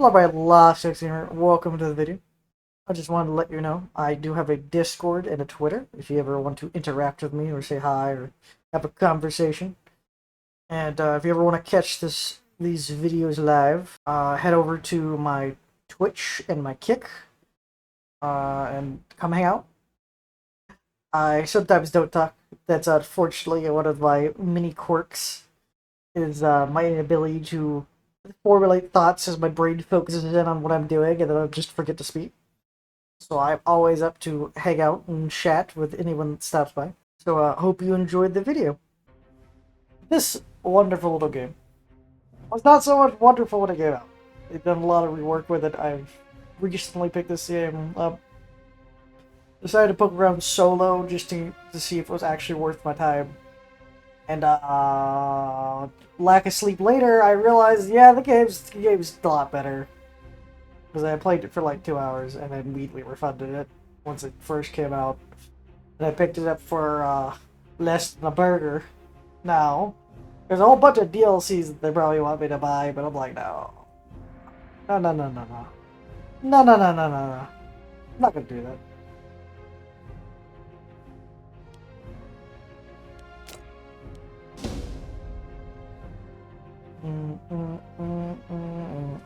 Hello, my last here. Welcome to the video. I just wanted to let you know I do have a Discord and a Twitter if you ever want to interact with me or say hi or have a conversation. And if you ever want to catch these videos live, head over to my Twitch and my Kick and come hang out. I sometimes don't talk. That's unfortunately one of my mini quirks. Is my inability to formulate thoughts as my brain focuses in on what I'm doing, and then I just forget to speak. So I'm always up to hang out and chat with anyone that stops by. So hope you enjoyed the video. This wonderful little game was not so much wonderful when it came out. They've done a lot of rework with it. I've recently picked this game up. Decided to poke around solo just to see if it was actually worth my time. And lack of sleep later, I realized, yeah, the game's a lot better. Because I played it for like 2 hours and then immediately refunded it once it first came out. And I picked it up for less than a burger. Now, there's a whole bunch of DLCs that they probably want me to buy, but I'm like, no. No, no, no, no, no. No, no, no, no, no, no. I'm not gonna do that. Mm, mm, mm, mm, mm.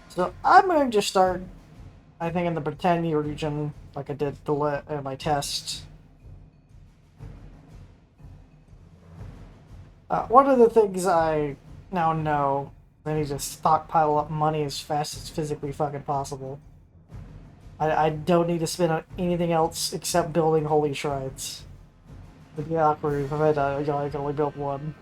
So I'm going to start, I think, in the Britannia region, like I did my test. One of the things I now know, I need to stockpile up money as fast as physically fucking possible. I don't need to spend on anything else except building holy shrines. It'd be awkward if I can only build one.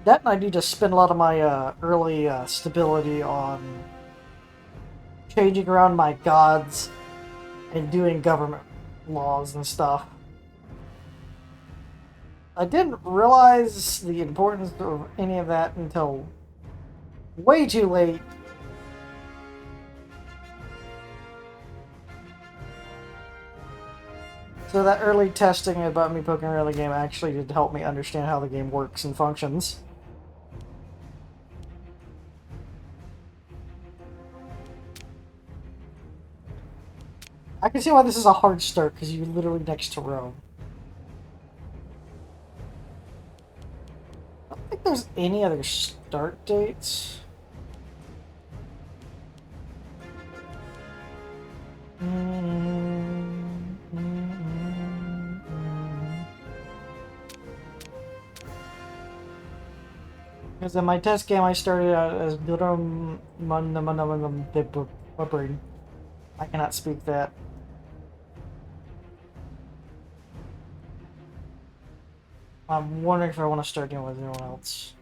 That and I need to spend a lot of my early stability on changing around my gods and doing government laws and stuff. I didn't realize the importance of any of that until way too late. So that early testing about me poking around the game actually did help me understand how the game works and functions. I can see why this is a hard start, because you're literally next to Rome. I don't think there's any other start dates. Because in my test game, I started out as I cannot speak that. I'm wondering if I want to start dealing with anyone else.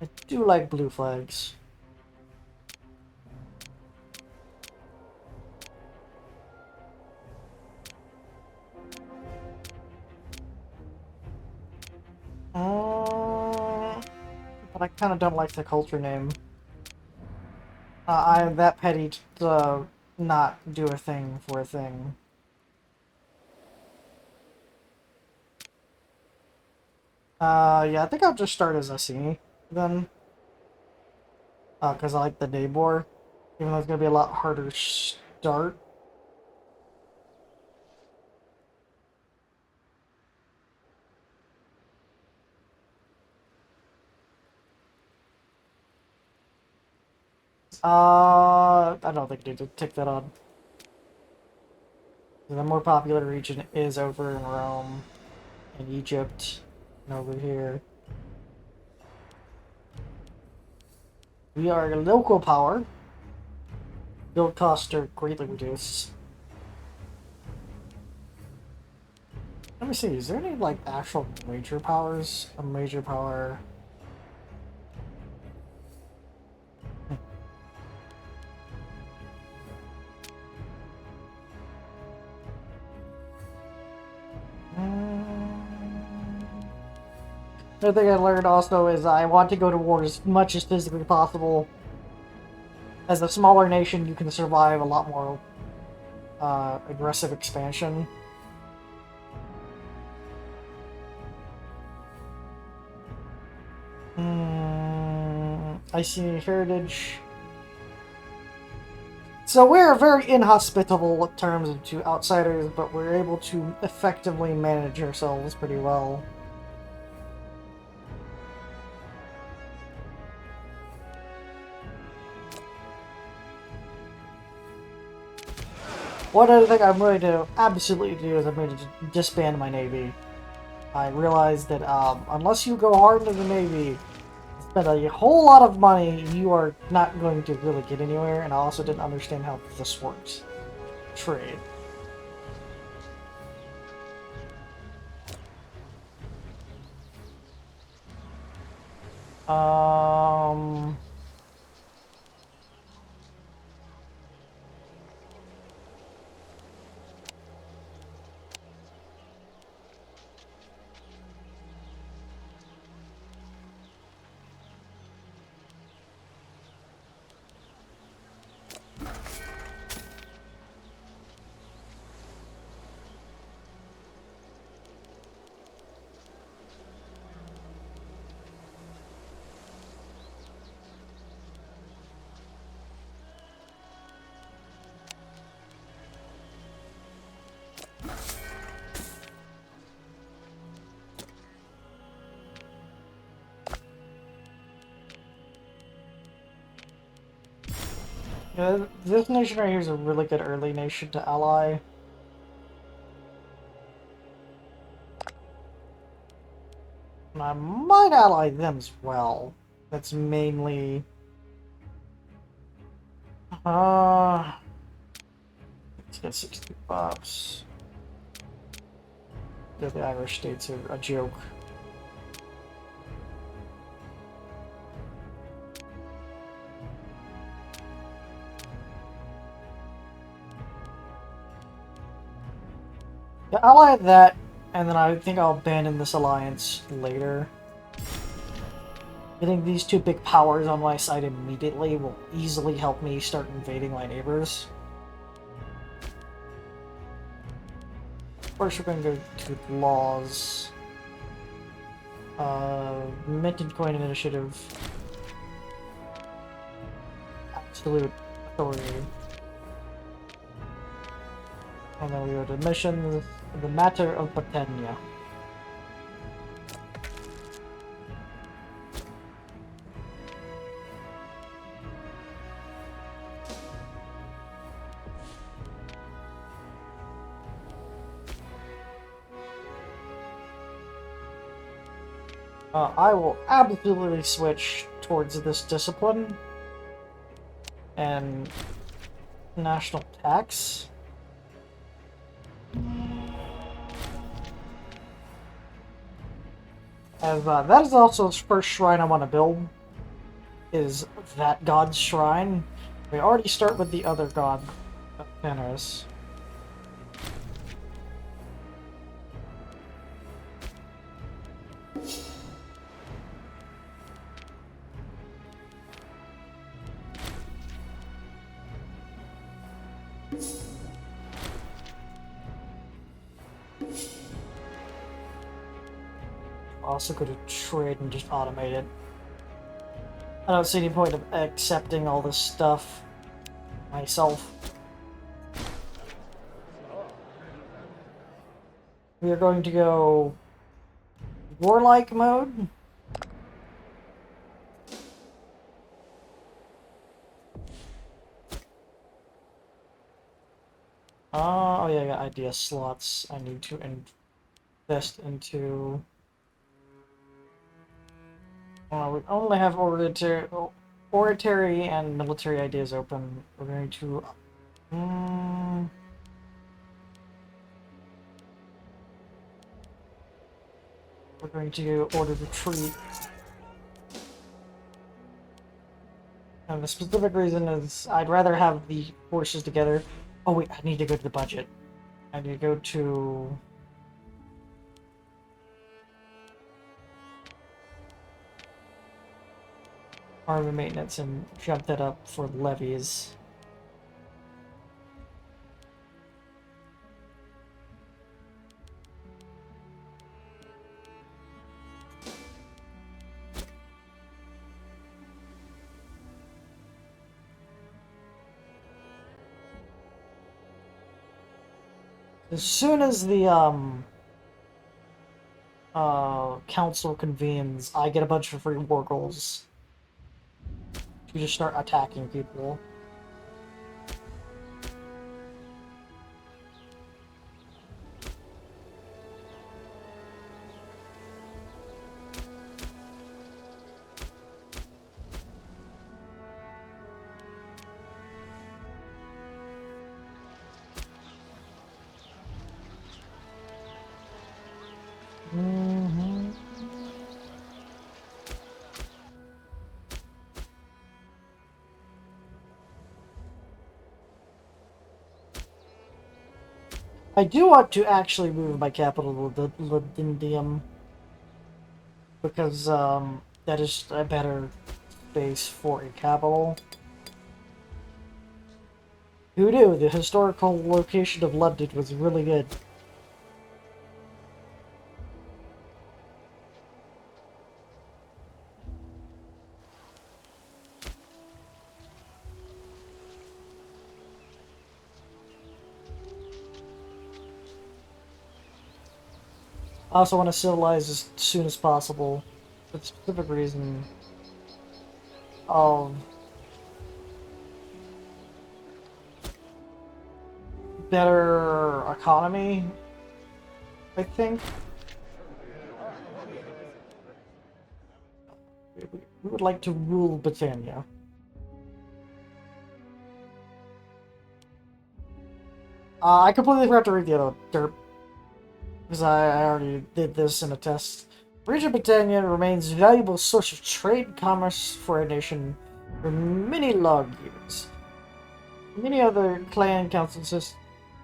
I do like blue flags. But I kind of don't like the culture name. I'm that petty to not do a thing for a thing. Yeah, I think I'll just start as Icenia then. Because I like the Daybor. Even though it's going to be a lot harder to start. I don't think I need to take that on. The more popular region is over in Rome, and Egypt, and over here. We are a local power. Build costs are greatly reduced. Let me see, is there any, like, actual major powers? A major power... Another thing I learned also is I want to go to war as much as physically possible. As a smaller nation, you can survive a lot more aggressive expansion. Icenia heritage. So we're very inhospitable in terms to outsiders, but we're able to effectively manage ourselves pretty well. One other thing I'm going to absolutely do is I'm going to disband my navy. I realize that unless you go hard into the navy, spend a whole lot of money, you are not going to really get anywhere. And I also didn't understand how this works. Trade. Um. Yeah, this nation right here is a really good early nation to ally. And I might ally them as well. That's mainly... Let's get 60 bucks. Yeah, the Irish states are a joke. Yeah, I'll ally that, and then I think I'll abandon this alliance later. Getting these two big powers on my side immediately will easily help me start invading my neighbors. First, we're going to go to laws. Minted coin initiative. Absolute authority. And then we go to missions. The matter of Britannia. I will absolutely switch towards this discipline and national tax. As that is also the first shrine I want to build. Is that god's shrine? We already start with the other god, Fenris. Also go to trade and just automate it. I don't see any point of accepting all this stuff myself. We are going to go warlike mode. Oh yeah, I got idea slots I need to invest into. We only have oratory and military ideas open. We're going to... we're going to order retreat. And the specific reason is I'd rather have the forces together. Oh wait, I need to go to the budget. I need to go to... army maintenance and jump that up for levies. As soon as the council convenes, I get a bunch of free war goals to just start attacking people. I do want to actually move my capital to Lindindium because that is a better base for a capital. Who knew? The historical location of London was really good. I also want to civilize as soon as possible, for the specific reason of better economy, I think. We would like to rule Britannia. I completely forgot to read the other derp, because I already did this in a test. Region Britannia remains a valuable source of trade and commerce for a nation for many long years. Many other clan council systems,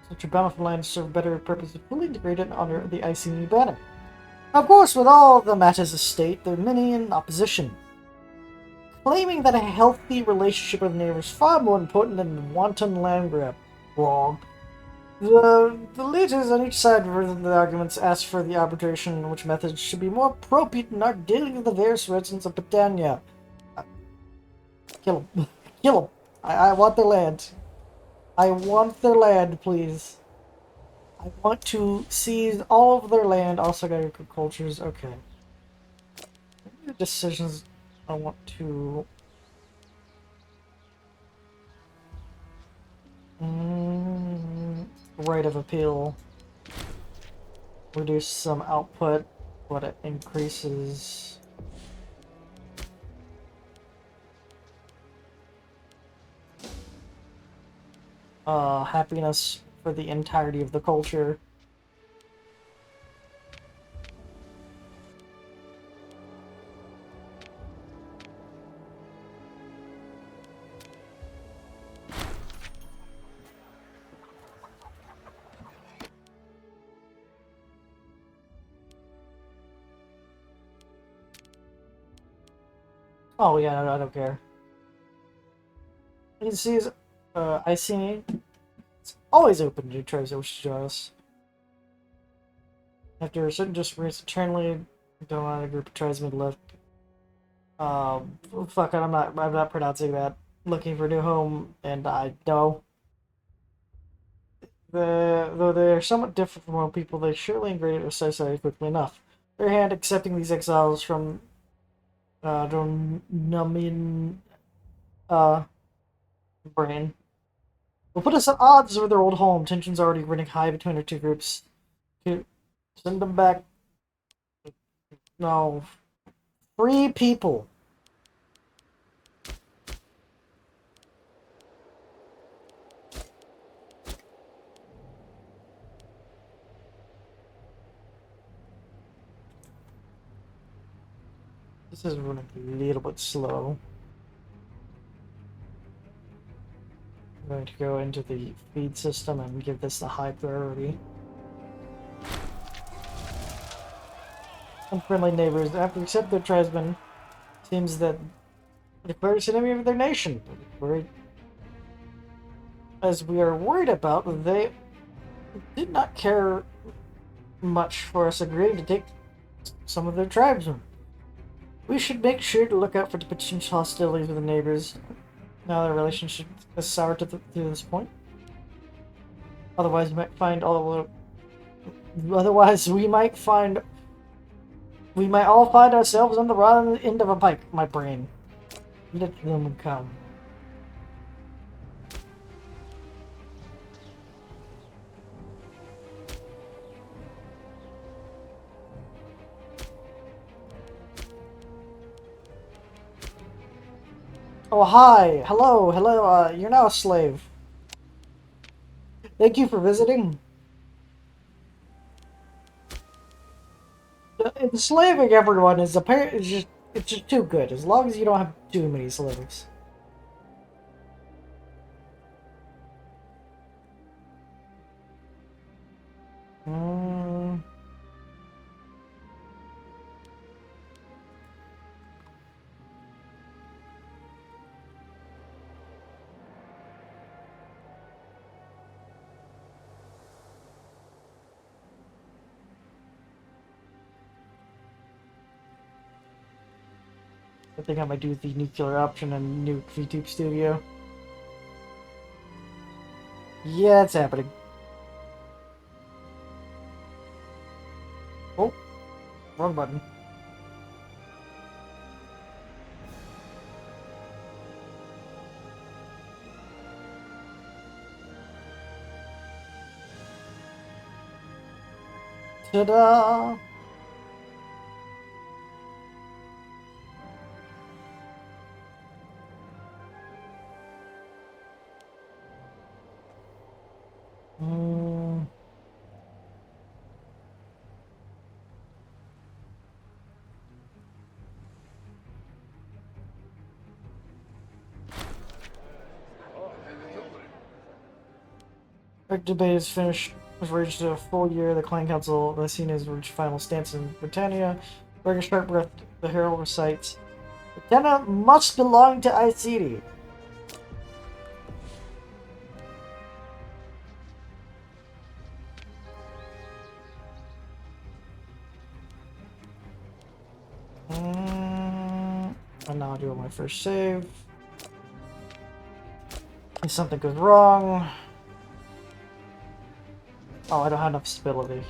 such as bountiful lands, serve better purpose of fully integrated under the Icenia banner. Of course, with all the matters of state, there are many in opposition, claiming that a healthy relationship with neighbors is far more important than wanton land grab. Wrong. The leaders on each side of the arguments ask for the arbitration, which methods should be more appropriate in our dealing with the various residents of Britannia. Kill them. Kill them. I want their land. I want their land, please. I want to seize all of their land. Also got agricultures. Okay. The decisions I want to... right of appeal. Reduce some output, but it increases... happiness for the entirety of the culture. Oh yeah, no, I don't care. You can see, Icenia, it's always open to new tribes that wish to join us. After a certain distance, internally, don't want a group of tribesmen left. Fuck it, I'm not pronouncing that. Looking for a new home, and I know. Though they're somewhat different from all people, they surely integrated with society quickly enough. Their hand accepting these exiles from Numian brain will put us at odds with their old home. Tensions already running high between our two groups. Send them back. No. Free people. This is running a little bit slow. I'm going to go into the feed system and give this the high priority. Unfriendly neighbors, after accepting their tribesmen, seems that declared us an enemy of their nation. As we are worried about, they did not care much for us agreeing to take some of their tribesmen. We should make sure to look out for the potential hostilities with the neighbors. Now their relationship is sour to this point. Otherwise, we might find all Otherwise, we might all find ourselves on the wrong end of a pike, my brain. Let them come. Oh, hi! Hello, you're now a slave. Thank you for visiting. Enslaving everyone is it's just too good, as long as you don't have too many slaves. Hmm. I think I might do the nuclear option and nuke VTube Studio. Yeah, it's happening. Oh, wrong button. Ta-da! Hmm. The debate is finished. We've reached a full year. The Clan Council of Icenia has reached final stance in Britannia. Breaker Sharp Breath, the Herald recites, Britannia must belong to Icenia. And now I'll do my first save. If something goes wrong. Oh, I don't have enough stability.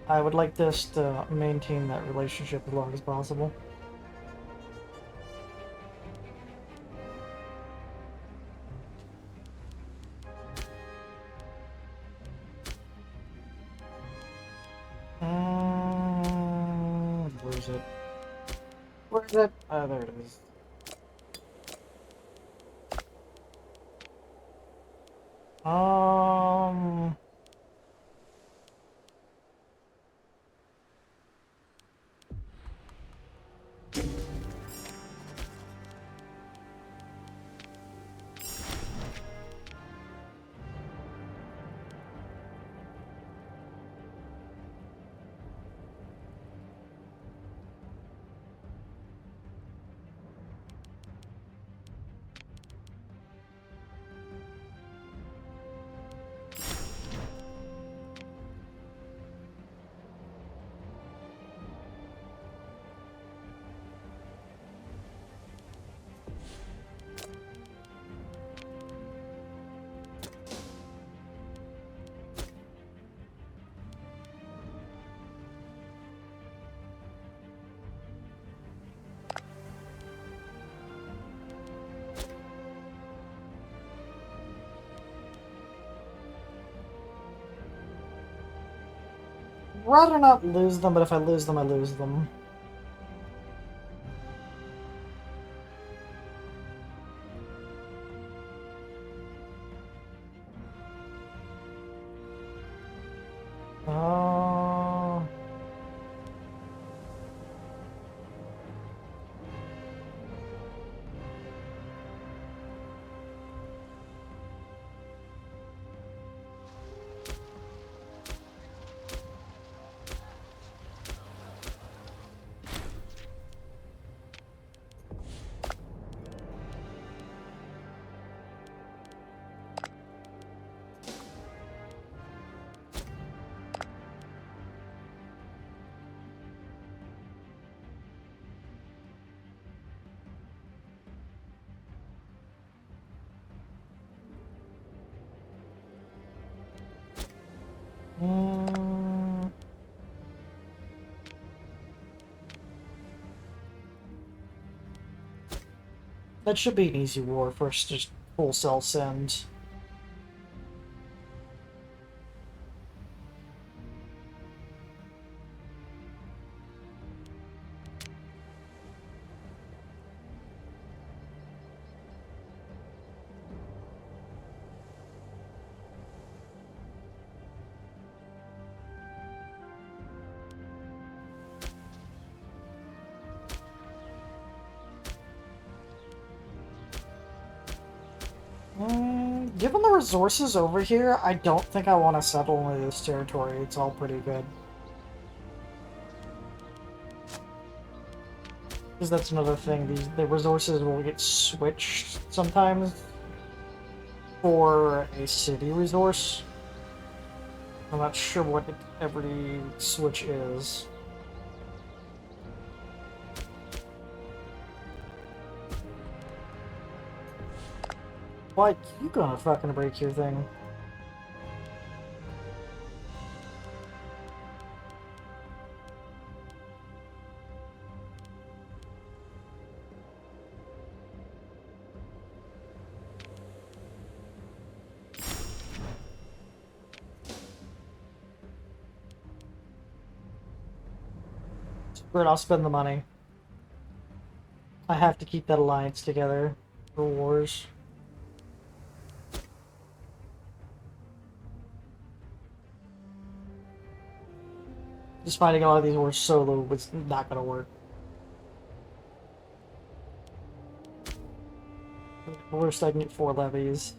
I would like this to maintain that relationship as long as possible. Where is it? Where is it? Oh, there it is. Um... rather not lose them, but if I lose them, I lose them. Uh... That should be an easy war for us to just full cell send. Given the resources over here, I don't think I want to settle into this territory. It's all pretty good. Because that's another thing. The resources will get switched sometimes for a city resource. I'm not sure what every switch is. Why you gonna fucking break your thing? Screw it, I'll spend the money. I have to keep that alliance together for wars. Just fighting a lot of these wars solo was not gonna work. Worst, I can get 4 levies.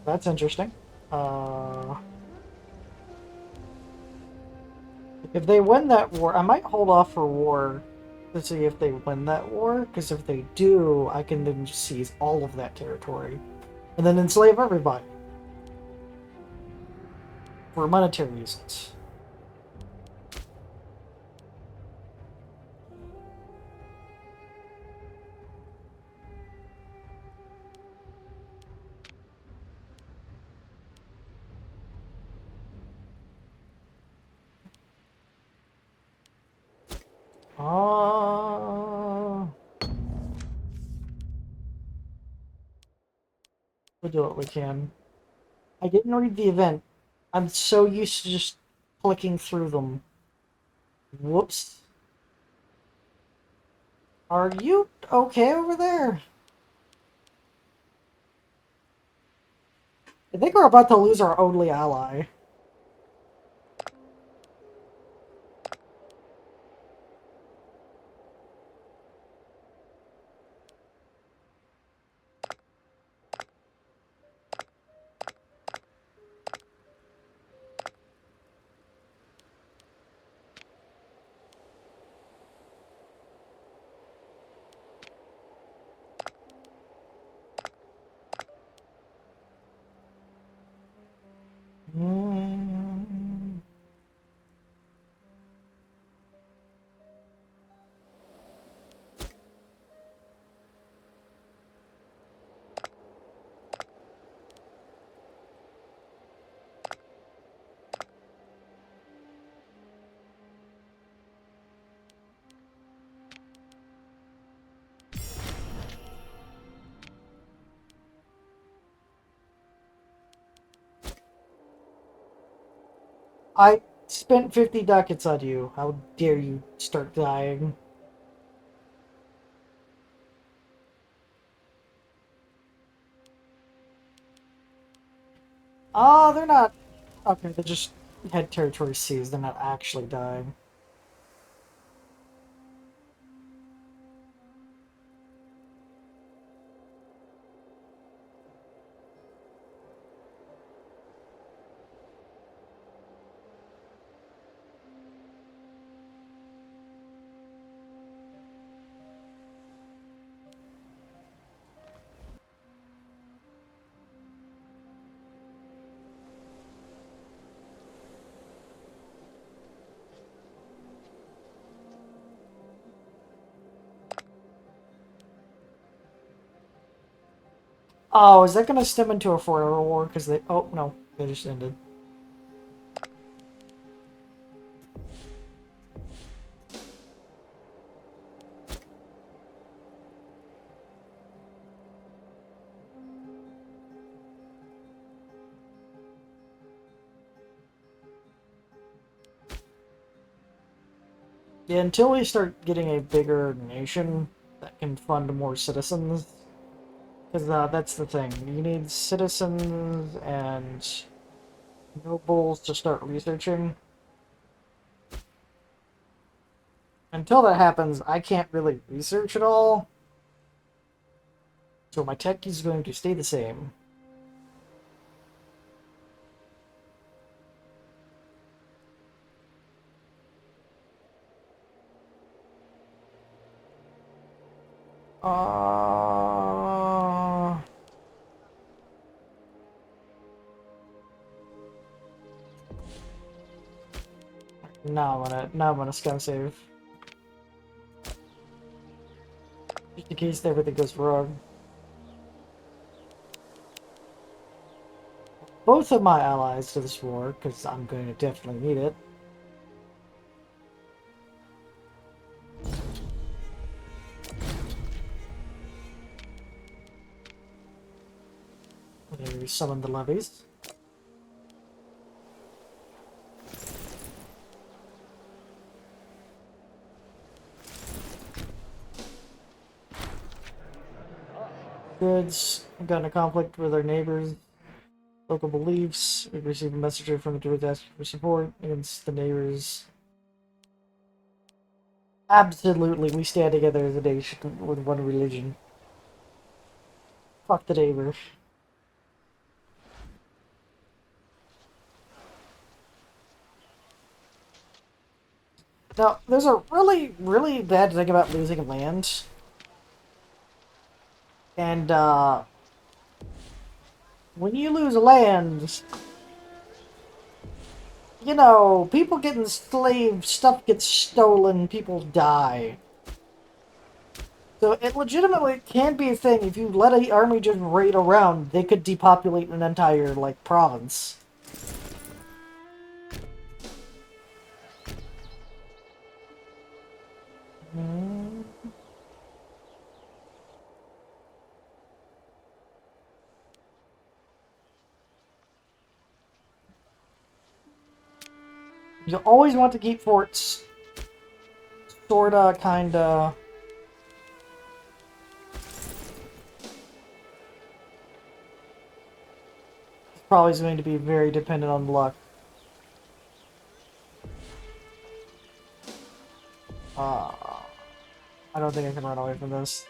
That's interesting. If they win that war, I might hold off for war to see if they win that war, because if they do, I can then just seize all of that territory and then enslave everybody for monetary reasons. We'll do what we can. I didn't read the event. I'm so used to just clicking through them. Whoops. Are you okay over there? I think we're about to lose our only ally. Mm. I spent 50 ducats on you. How dare you start dying? Oh, they're not. Okay, they just had territory seized. They're not actually dying. Oh, is that gonna stem into a forever war? Because they... Oh, no. They just ended. Yeah, until we start getting a bigger nation that can fund more citizens. Because that's the thing. You need citizens and nobles to start researching. Until that happens, I can't really research at all. So my tech is going to stay the same. Now I'm gonna scum save. Just in case everything goes wrong. Both of my allies to this war, because I'm going to definitely need it. Maybe summon the levies. Goods got in a conflict with our neighbors. Local beliefs. We received a message from the druids asking for support against the neighbors. Absolutely, we stand together as a nation with one religion. Fuck the neighbor. Now, there's a really, really bad thing about losing land. And, when you lose land, you know, people get enslaved, stuff gets stolen, people die. So it legitimately can be a thing. If you let an army just raid around, they could depopulate an entire, like, province. Hmm. You always want to keep forts sorta, kinda. It's probably going to be very dependent on luck. Uh, I don't think I can run away from this.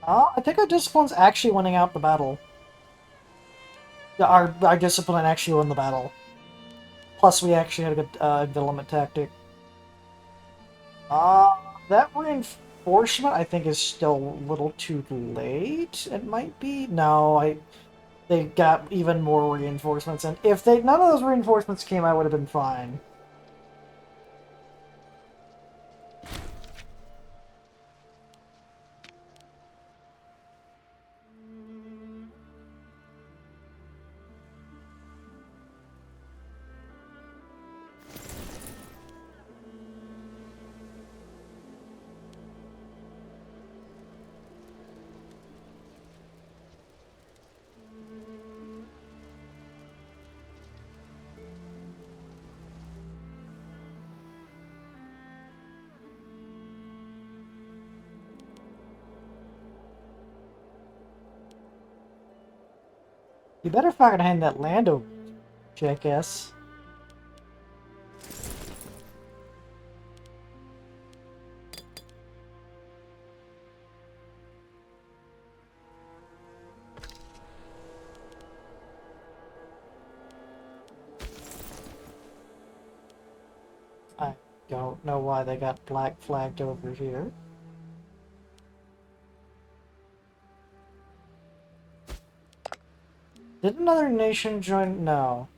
I think our discipline's actually winning out the battle. Yeah, our discipline actually won the battle. Plus, we actually had a good development tactic. Uh, that reinforcement I think is still a little too late. It might be. No, they got even more reinforcements, and if none of those reinforcements came, I would have been fine. You better fucking hand that land over, jackass. I don't know why they got black flagged over here. Did another nation join? No.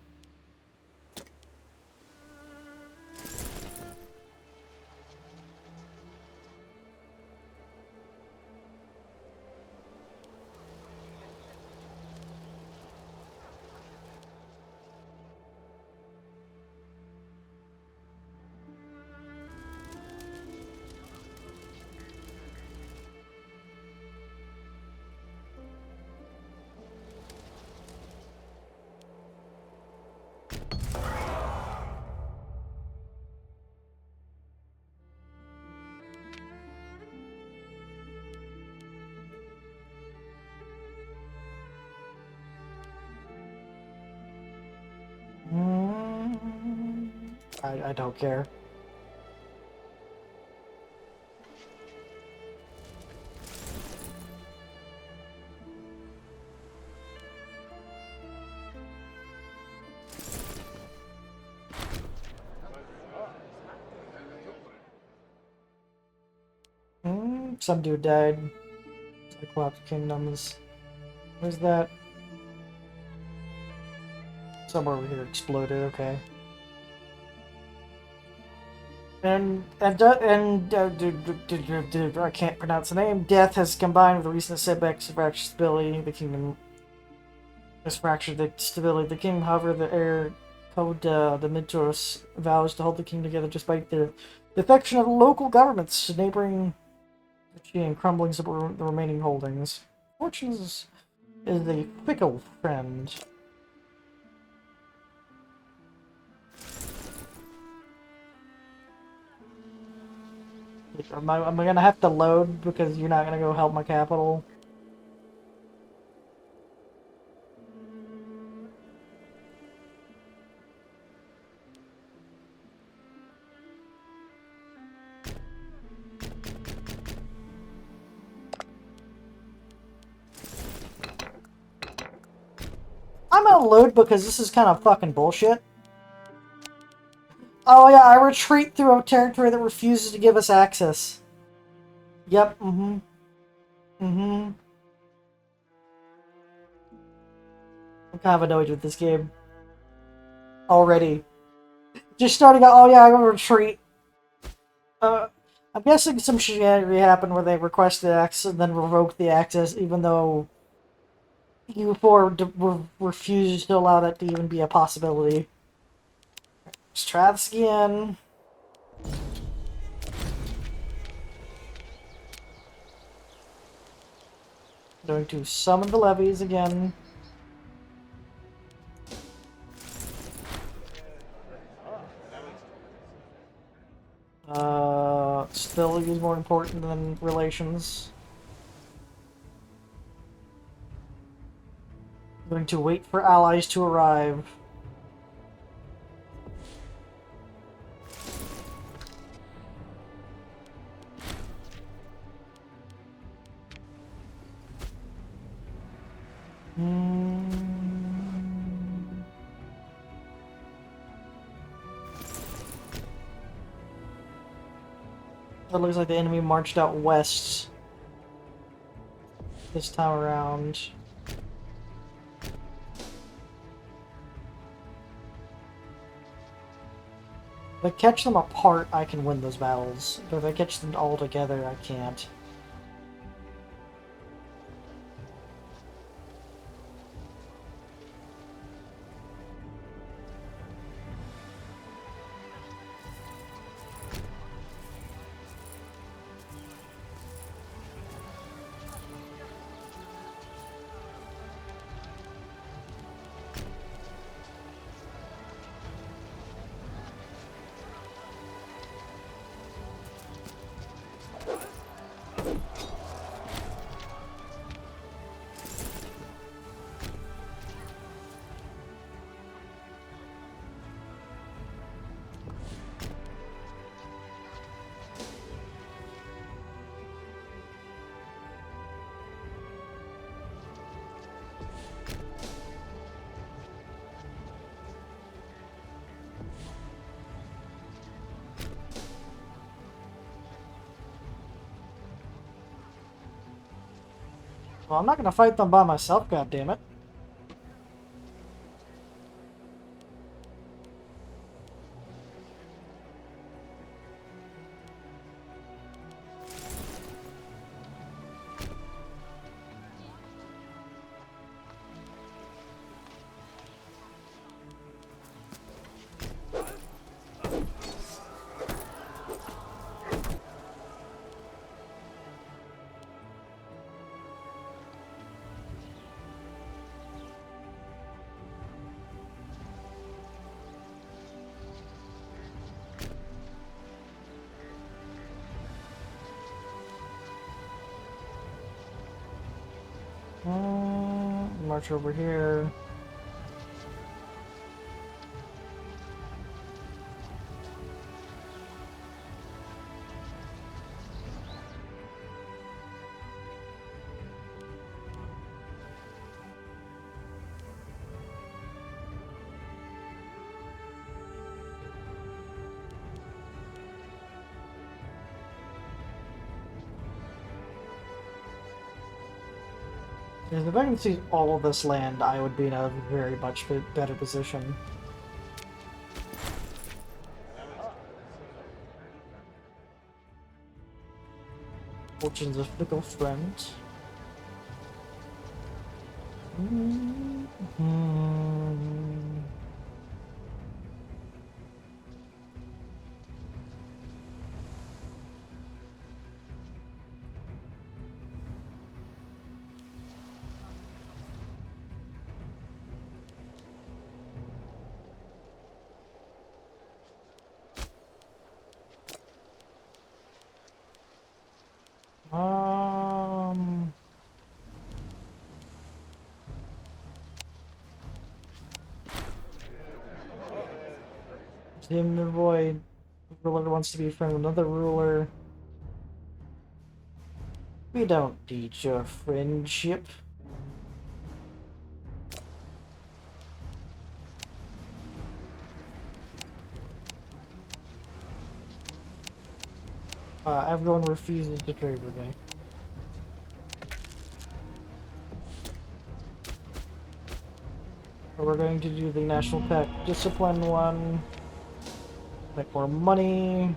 I don't care. Some dude died. Cyclops Kingdoms. Where's that? Somewhere over here exploded, okay. I can't pronounce the name. Death has combined with the recent setbacks to fracture stability. The kingdom has fractured the stability of the kingdom. However, the heir code, the Mintos, vows to hold the kingdom together despite the defection of local governments to neighboring duchy and crumbling of the remaining holdings. Fortune is a fickle friend. Am I gonna have to load because you're not gonna go help my capital? I'm gonna load because this is kind of fucking bullshit. Oh yeah, I retreat through a territory that refuses to give us access. Yep, I'm kind of annoyed with this game. Already. Just starting out, oh yeah, I'm gonna retreat. I'm guessing some shenanigans happened where they requested access and then revoked the access, even though you four refused to allow that to even be a possibility. Let's try this again. Going to summon the levies again. Stability is more important than relations. Going to wait for allies to arrive. It looks like the enemy marched out west this time around. If I catch them apart, I can win those battles. But if I catch them all together, I can't. Well, I'm not gonna fight them by myself, goddammit. march over here. Because if I can see all of this land, I would be in a very much better position. Fortune's a fickle friend. Him to avoid. The ruler wants to be a friend with another ruler. We don't need your friendship. Everyone refuses to trade with me. So we're going to do the National Pact Discipline one. Make more money.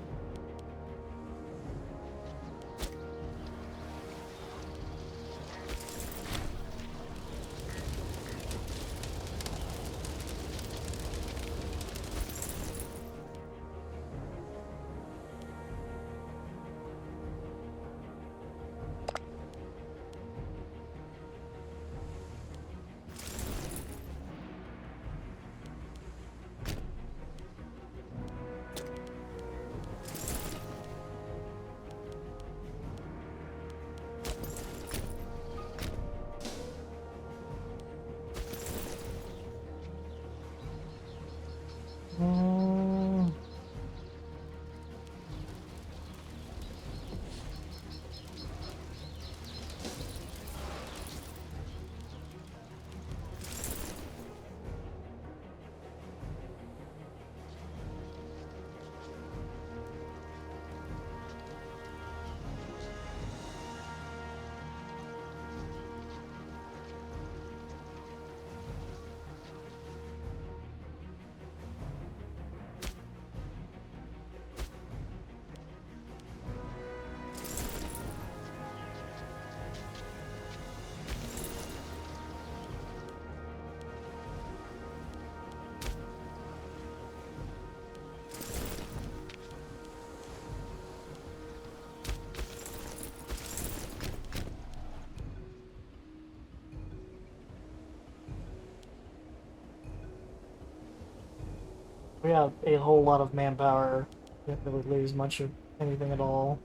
We have a whole lot of manpower. Didn't really lose much of anything at all.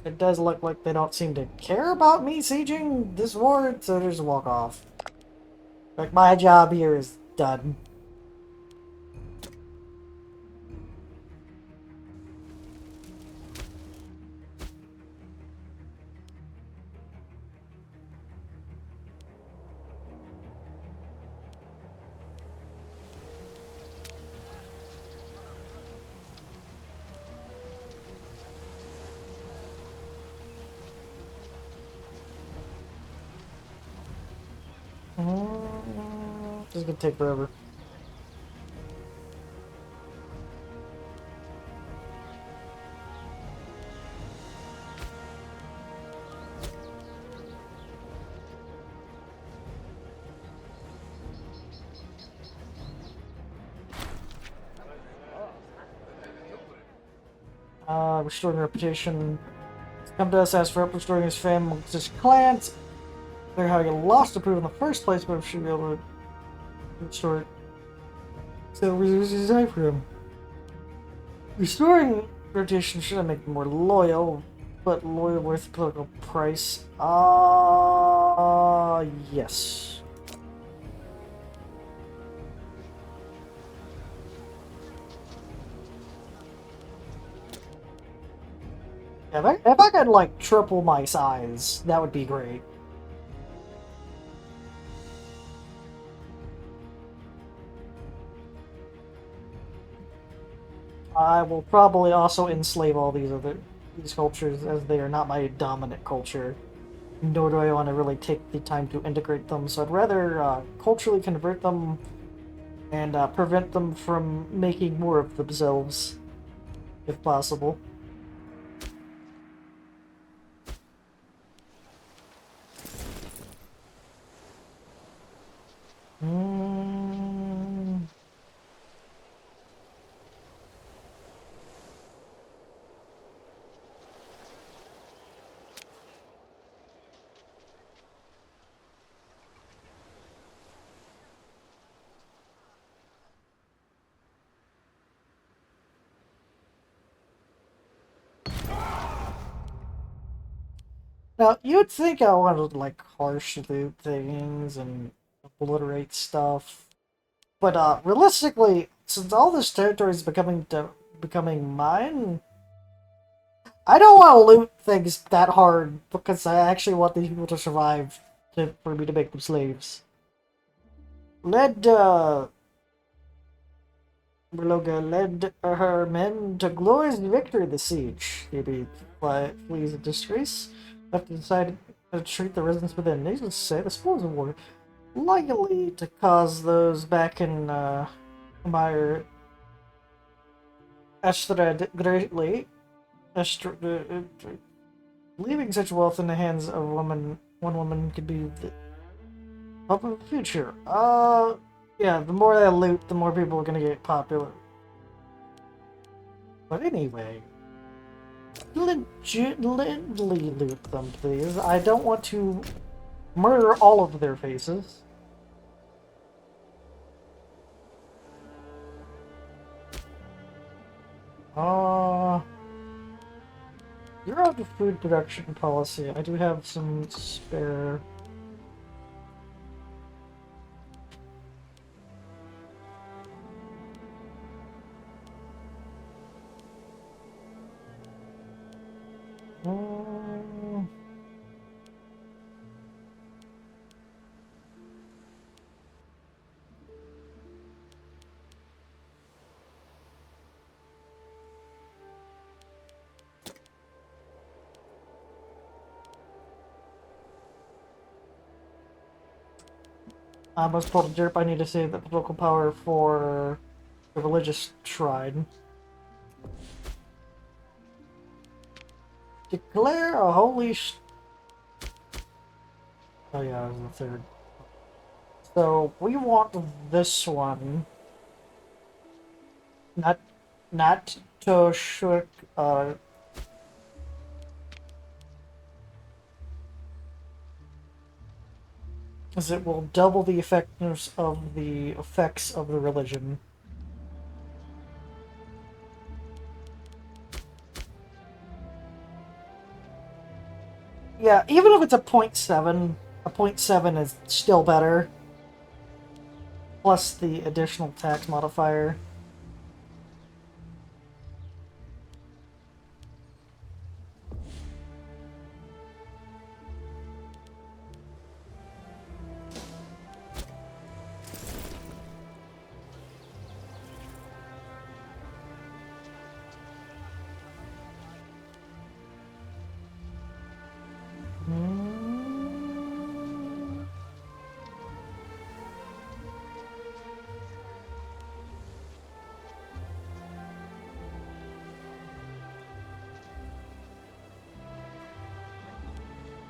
It does look like they don't seem to care about me sieging this ward, so they just walk off. Like, my job here is done. This is gonna take forever. Restoring reputation. Come to us, ask for help restoring his fame amongst his clans. They're having lost approval in the first place, but we should be able to restore it. So reduces time for him. Restoring rotation should make him more loyal, but loyal worth political price. Yes. If I could, like, triple my size, that would be great. I will probably also enslave all these cultures, as they are not my dominant culture. Nor do I want to really take the time to integrate them, so I'd rather culturally convert them and prevent them from making more of themselves, if possible. Mm. Now, you'd think I wanted to, like, harsh loot things and obliterate stuff, but realistically, since all this territory is becoming mine, I don't want to loot things that hard because I actually want these people to survive for me to make them slaves. Led Berloga led her men to glorious victory in the siege. Maybe flees in disgrace. Left to decide to treat the residents within. Needless to say, the spoils of war likely to cause those back in Meyer Estrad greatly. Leaving such wealth in the hands of one woman could be the hope of the future. Yeah, the more I loot, the more people are gonna get popular. But anyway, legitimately loot them, please. I don't want to murder all of their faces. Uh, you're out of food production policy. I do have some spare. Mm, I must pull the derp. I need to save the political power for the religious shrine. Declare a holy. Oh yeah, that was the third. So we want this one. Not, not to shirk. As it will double the effectiveness of the effects of the religion. Yeah, even if it's a point 0.7 is still better. Plus the additional tax modifier.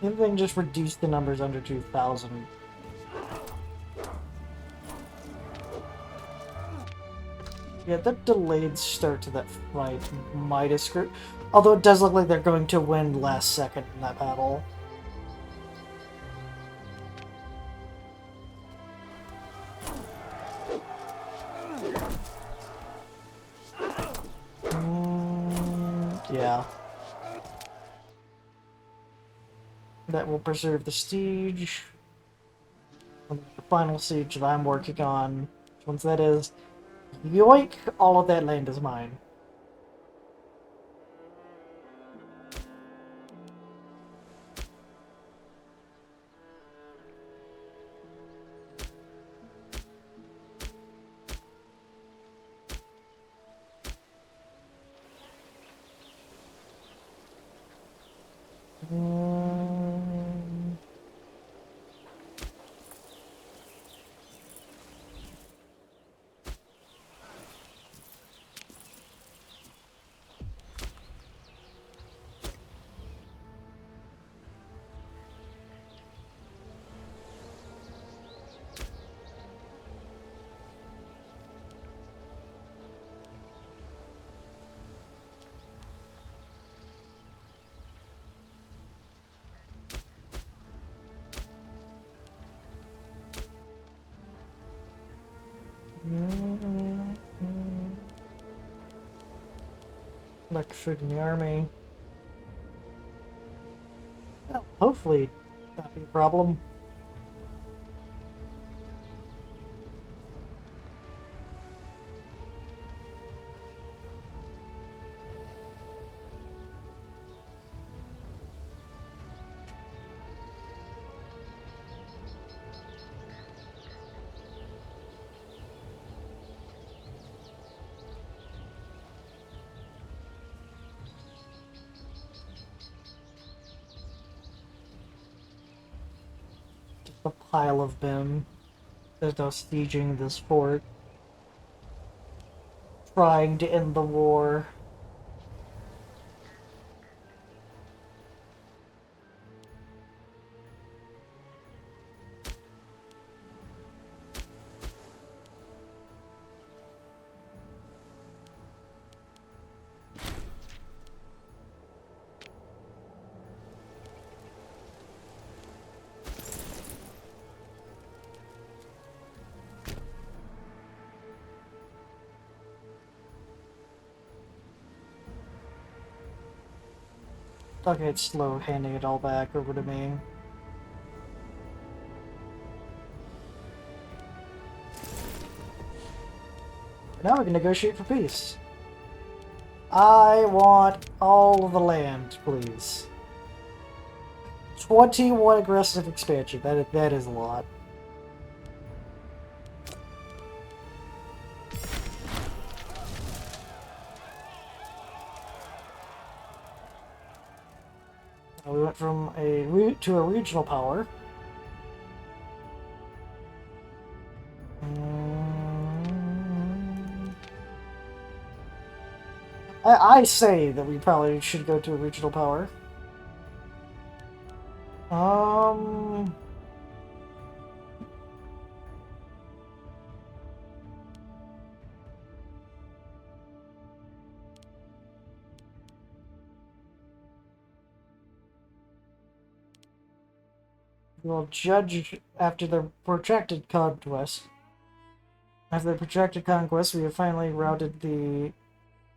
Anything just reduce the numbers under 2,000. Yeah, that delayed start to that fight might have screwed. Although it does look like they're going to win last second in that battle. That will preserve the siege. And the final siege that I'm working on, once that is, yoink, all of that land is mine. Mm, like food in the army. Well, hopefully, not be a problem. Just a pile of them. There's no sieging this fort, trying to end the war. Okay, it's slow handing it all back over to me. Now we can negotiate for peace. I want all of the land, please. 21 aggressive expansion. That is a lot. We went from to a regional power. I say that we probably should go to a regional power. Um, we'll judge after the protracted conquest. After the protracted conquest, we have finally routed the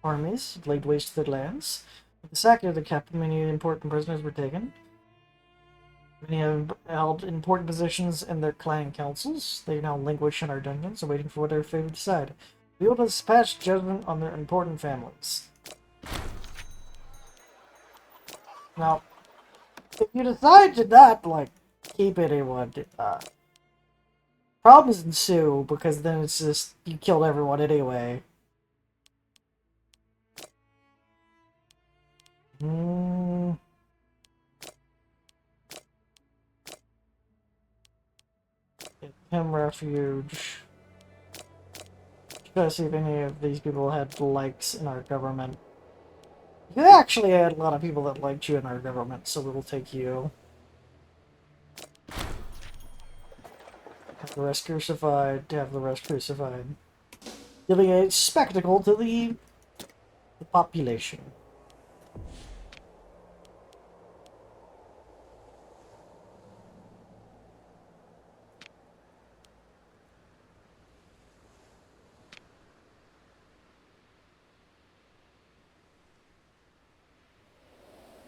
armies, laid waste to their lands. With the sack of the capital, many important prisoners were taken. Many have held important positions in their clan councils. They now languish in our dungeons, awaiting for what their fate will decide. We will dispatch judgment on their important families. Now, if you decide to not, like, keep anyone, problems ensue, because then it's just, you killed everyone anyway. Hmm. Get him refuge. Try to see if any of these people had likes in our government. You actually had a lot of people that liked you in our government, so we will take you. Have the rest crucified, to have the rest crucified. Giving a spectacle to the population.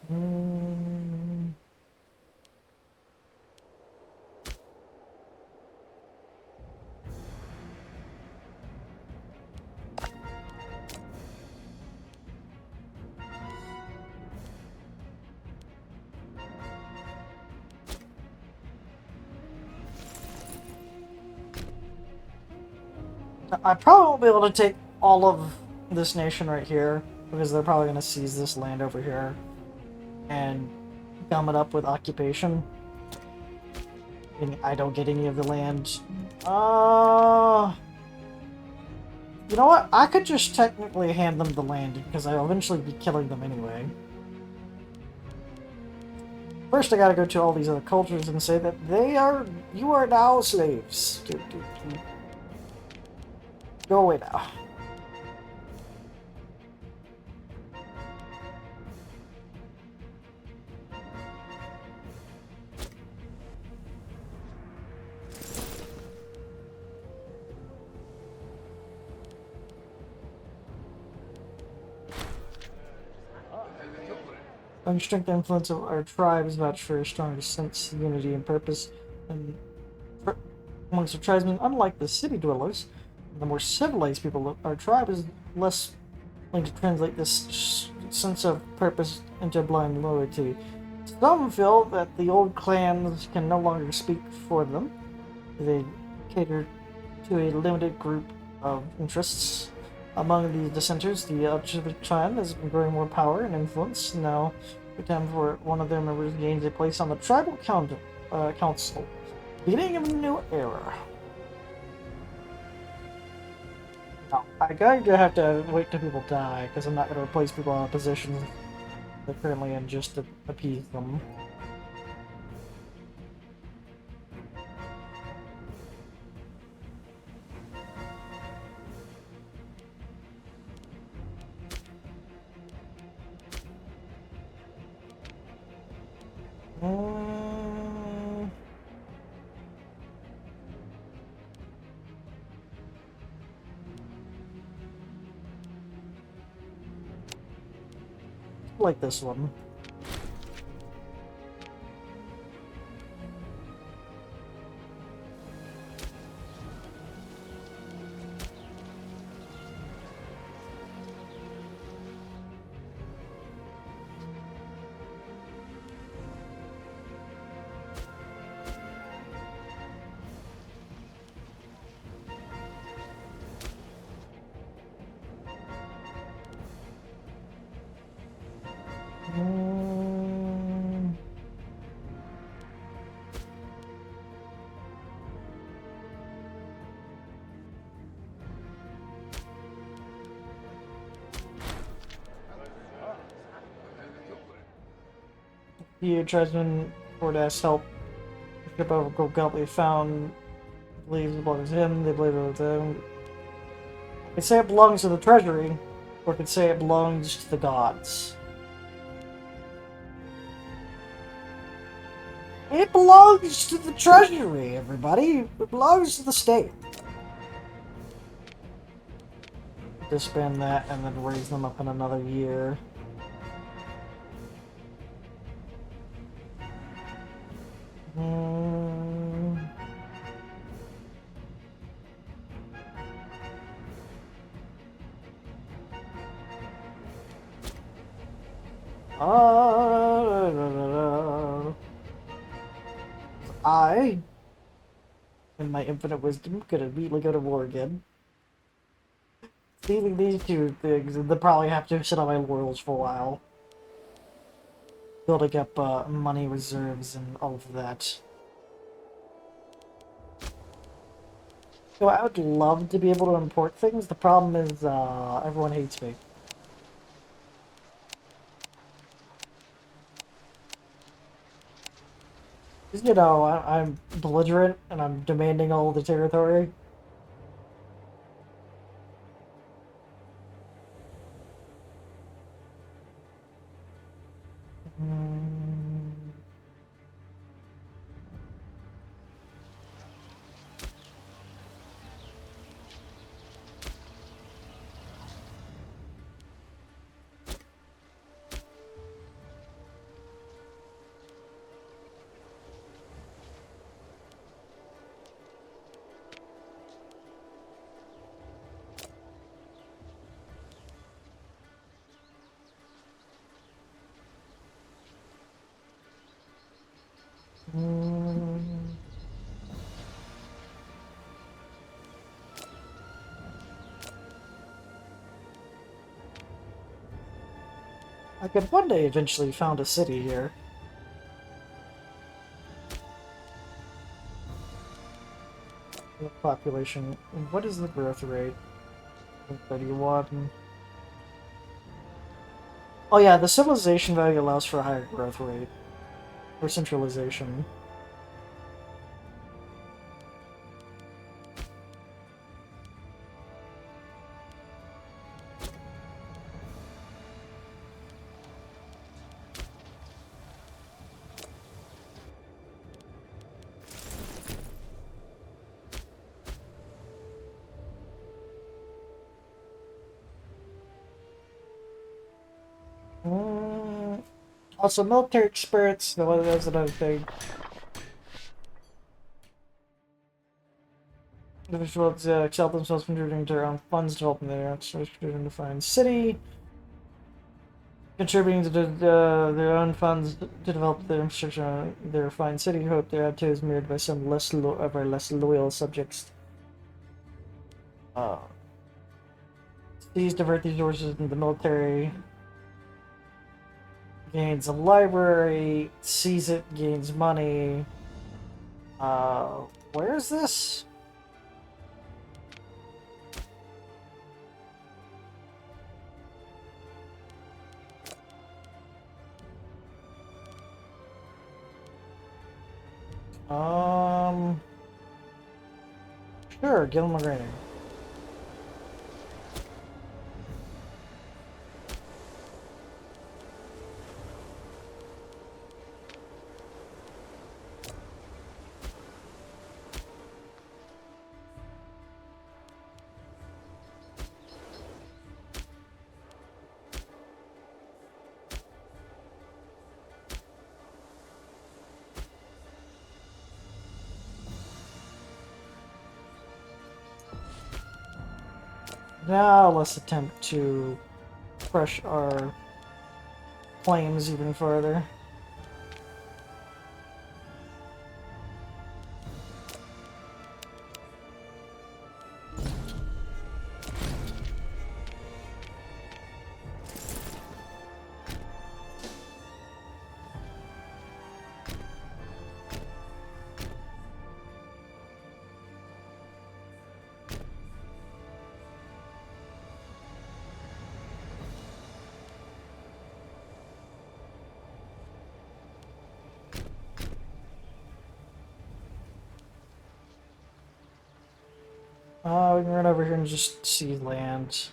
Hmm. I probably won't be able to take all of this nation right here because they're probably going to seize this land over here and gum it up with occupation. And I don't get any of the land. You know what? I could just technically hand them the land because I'll eventually be killing them anyway. First, I gotta go to all these other cultures and say that you are now slaves. Go away now. Strong strength and influence of our tribes vouch for a stronger sense of unity and purpose and amongst the tribesmen. Unlike the city dwellers, the more civilized people of our tribe is less likely to translate this sense of purpose into blind loyalty. Some feel that the old clans can no longer speak for them. They cater to a limited group of interests. Among the dissenters, the Icenia clan has been growing more power and influence. Now, every time for one of their members gains a place on the tribal council, beginning of a new era. Now, I'm going to have to wait till people die, because I'm not going to replace people out of positions they're currently in just to appease them. Mm, like this one. Mm, the tribesmen for to help ship over gold goblet found believes it belongs to him, they believe it was him. I could say it belongs to the treasury, or I could say it belongs to the gods. It belongs to the treasury, everybody. It belongs to the state. Disband that and then raise them up in another year. Hmm. I, in my infinite wisdom, could immediately go to war again. Leaving these two things, and they'll probably have to sit on my laurels for a while. Building up money reserves and all of that. So I would love to be able to import things. The problem is everyone hates me. 'Cause, you know, I'm belligerent and I'm demanding all the territory. Mm. Mm. I could one day eventually found a city here. The population. What is the growth rate? 31. Oh yeah, the civilization value allows for a higher growth rate. Or centralization. Also, military spirits, that's another thing. Individuals excel themselves contributing to their own funds, developing their own contributing to find city, contributing to their own funds to develop their infrastructure on their refined city. Hope their attitude is mirrored by some of our less loyal subjects. Uh, These divert these resources into the military. Gains a library, sees it, gains money. Where is this? Sure, give him a rating. Now let's attempt to push our claims even further. We can run over here and just see land.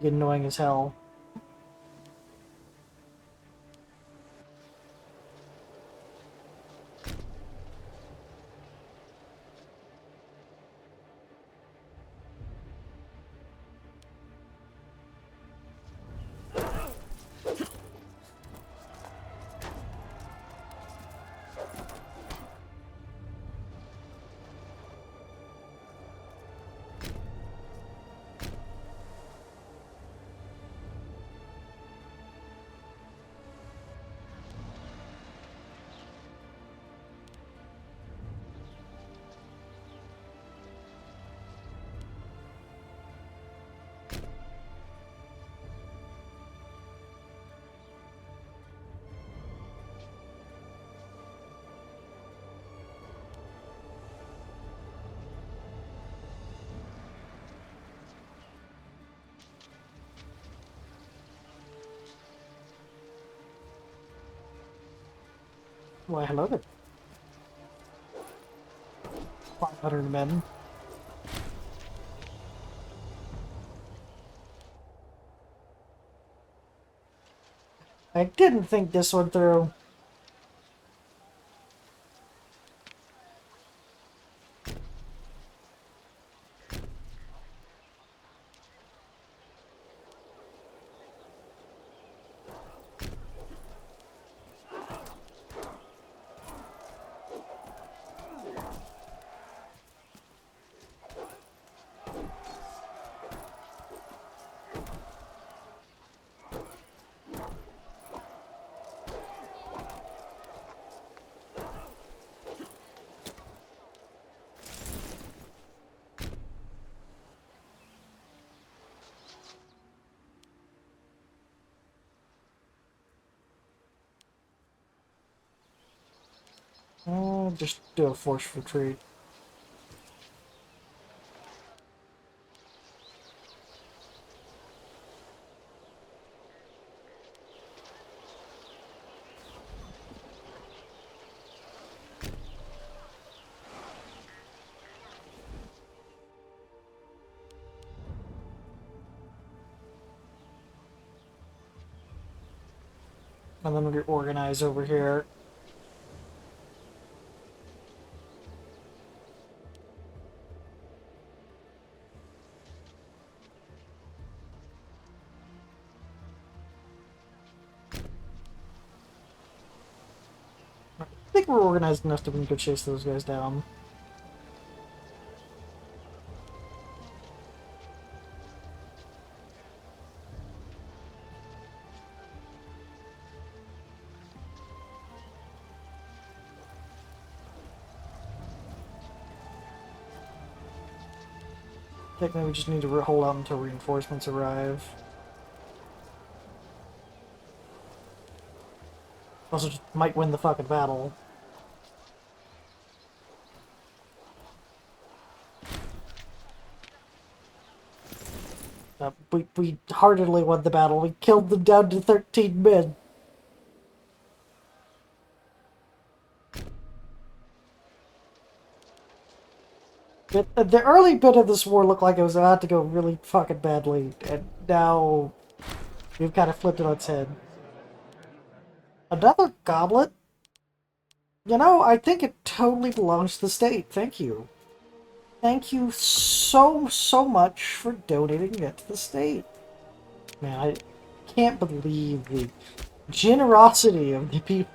Get annoying as hell. Why, hello there. 500 men. I didn't think this one through. Just do a forced retreat. And then reorganize over here. I think we're organized enough that we can chase those guys down. Technically, we just need to hold out until reinforcements arrive. Also, just might win the fucking battle. We heartily won the battle. We killed them down to 13 men. The early bit of this war looked like it was about to go really fucking badly, and now we've kind of flipped it on its head. Another goblet? You know, I think it totally belongs to the state. Thank you. Thank you so much for donating it to the state. Man, I can't believe the generosity of the people.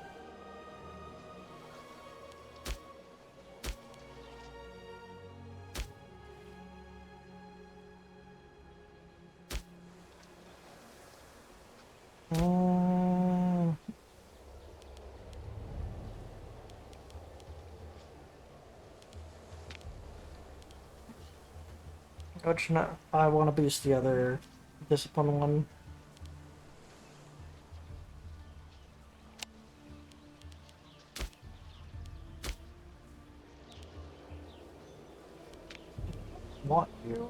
Which no, I want to boost the other discipline one. Want you?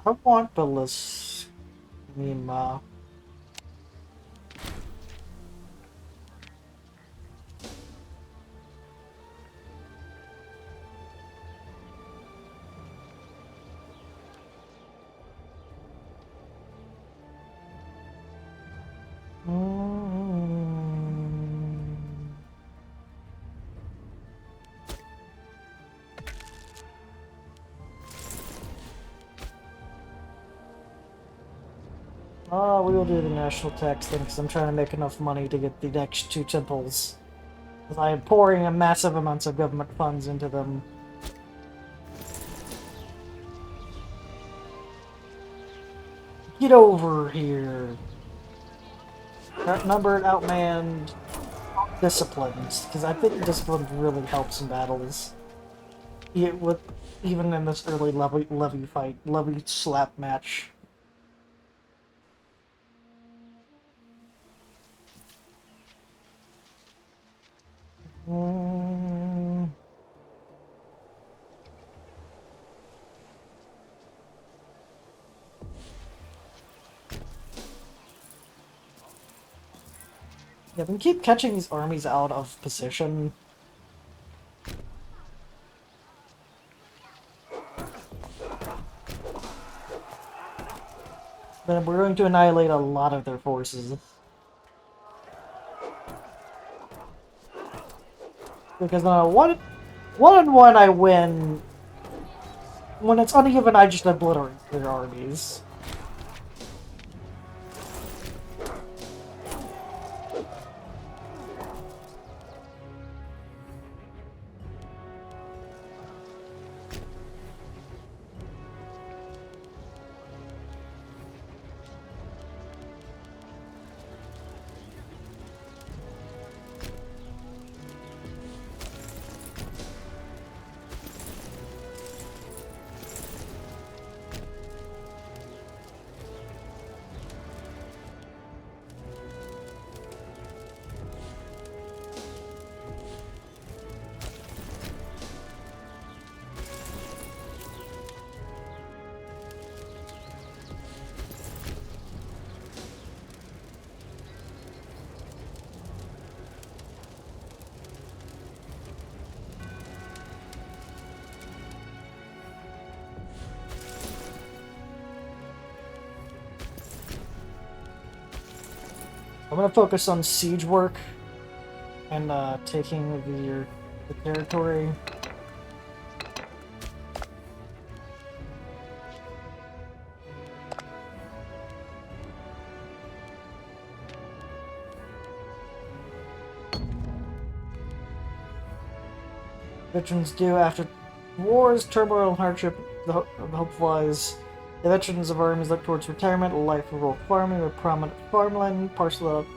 I want Belismima. Oh, we will do the national tax thing because I'm trying to make enough money to get the next 2 temples. Because I am pouring a massive amounts of government funds into them. Get over here. Outnumbered, outmanned, disciplines. Because I think discipline really helps in battles. Even in this early levy slap match. Yeah, we keep catching these armies out of position. Then we're going to annihilate a lot of their forces. Because one-on-one I win. When it's uneven, I just obliterate their armies. I'm gonna focus on siege work and taking the territory. Veterans do after wars, turmoil, and hardship. The hope flies. The veterans of armies look towards retirement, a life of rural farming with prominent farmland, parcel of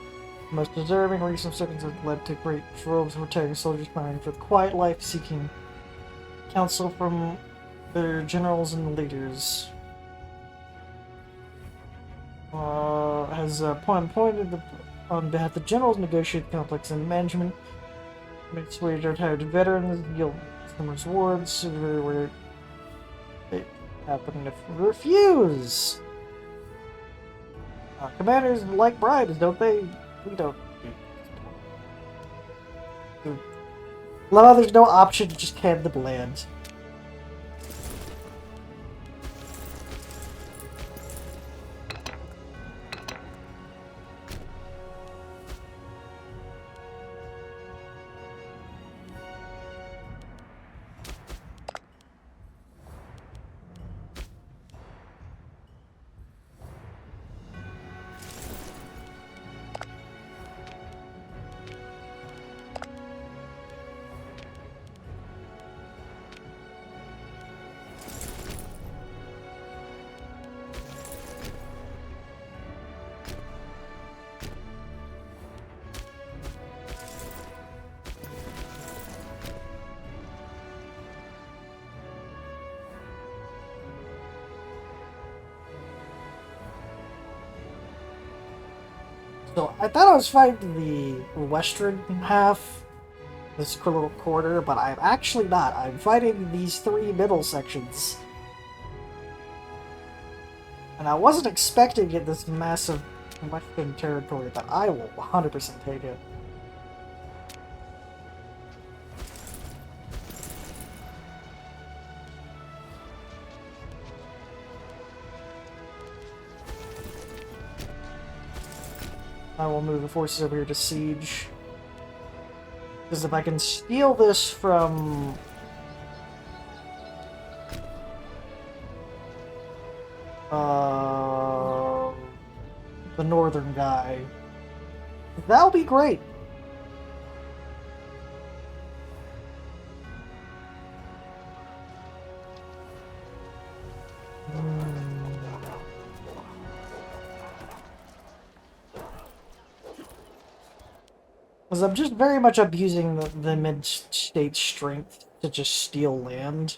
the most deserving. Recent circumstances have led to great droves of retiring soldiers planning for the quiet life, seeking counsel from their generals and leaders. Has appointed on behalf of the generals, negotiate conflicts and management, makes way to retired veterans, yield some rewards where they happen to refuse. Commanders like bribes, don't they? We don't. Love how there's no option to just hand them land. So I thought I was fighting the western half, this little quarter, but I'm actually not. I'm fighting these three middle sections. And I wasn't expecting to get this massive western territory, but I will 100% take it. I will move the forces over here to siege. Because if I can steal this from the northern guy, that'll be great. Because I'm just very much abusing the mid-state strength to just steal land.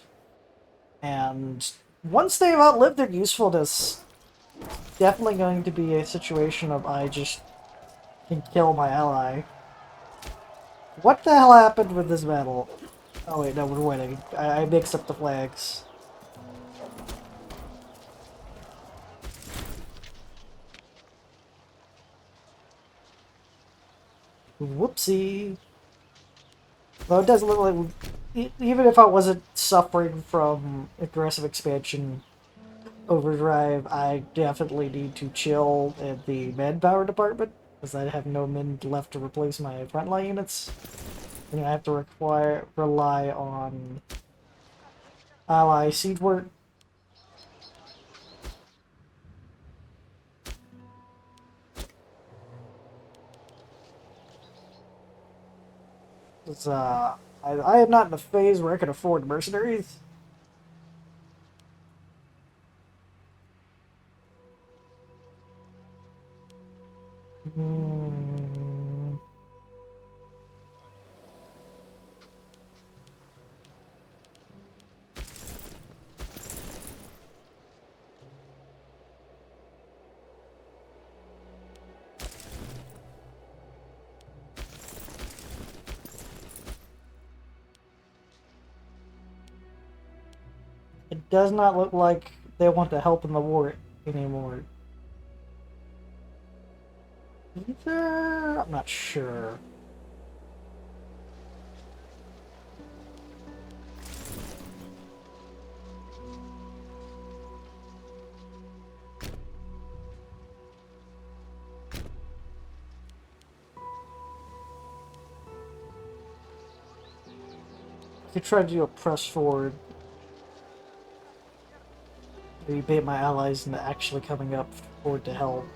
And once they've outlived their usefulness, definitely going to be a situation of I just can kill my ally. What the hell happened with this battle? Oh wait, no, we're winning. I mixed up the flags. Whoopsie. Though it doesn't look like... Even if I wasn't suffering from aggressive expansion overdrive, I definitely need to chill at the manpower department, because I have no men left to replace my frontline units. And I have to rely on ally siege work. It's, I am not in a phase where I can afford mercenaries. Hmm. It does not look like they want to help in the war anymore. Either? I'm not sure. could try to do a press forward. Maybe bait my allies into actually coming up forward to help.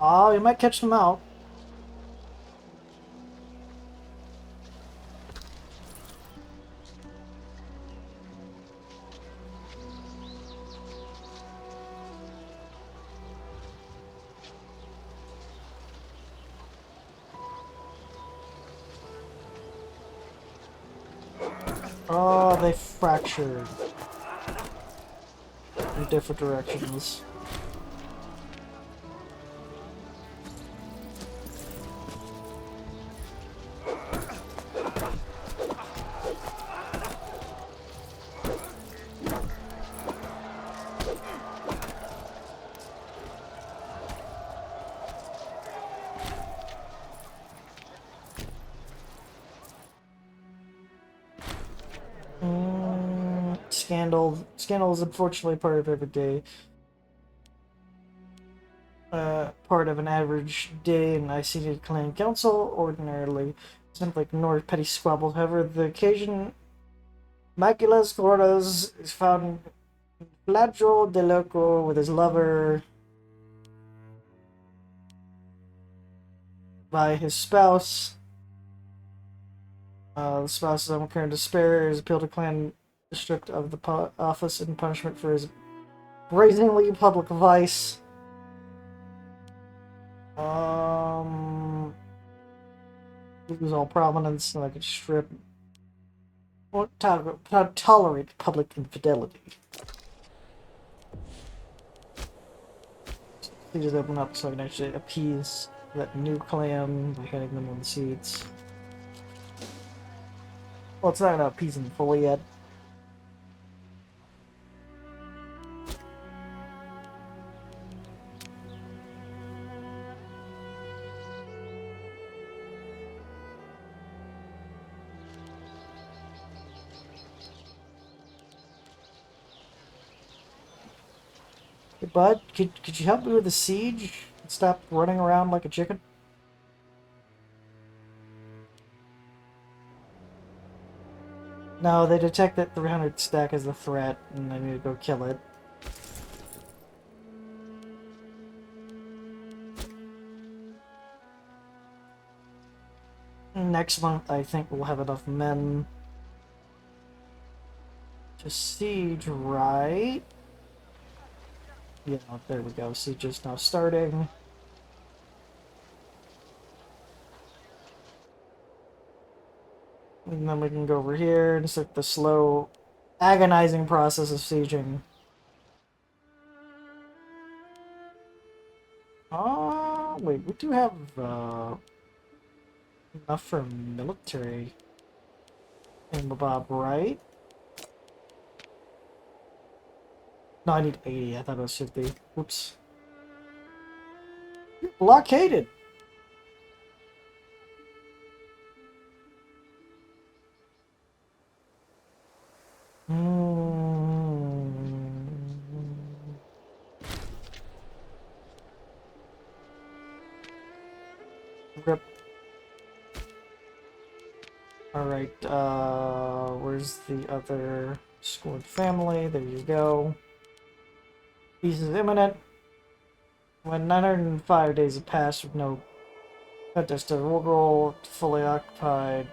Oh, you might catch them out. Oh, they fractured in different directions. Scandal. Scandal is unfortunately part of every day. Part of an average day in Icenia Clan Council. Ordinarily, simply ignore petty squabbles. However, the occasion Maculas Gordas is found in Flagio de Loco with his lover by his spouse. The spouse is uncaring despair. Is appealed to clan district of the office in punishment for his brazenly public vice. Lose all prominence, and I could strip. Won't tolerate public infidelity. He just open up so I can actually appease that new clan by hitting them on the seats. Well, it's not gonna appease them fully yet. Hey, bud, could you help me with the siege? Stop running around like a chicken? No, they detect that 300 stack as a threat, and I need to go kill it. Next month, I think we'll have enough men to siege, right? Yeah, there we go. Siege is now starting. And then we can go over here and start the slow, agonizing process of sieging. Oh, wait, we do have enough for military in Mabob, right? No, I need 80. I thought it was 50. Oops. You're blockaded! Rip. Alright, where's the other scored family? There you go. Peace is imminent. When 905 days have passed with no contest, the roll fully occupied.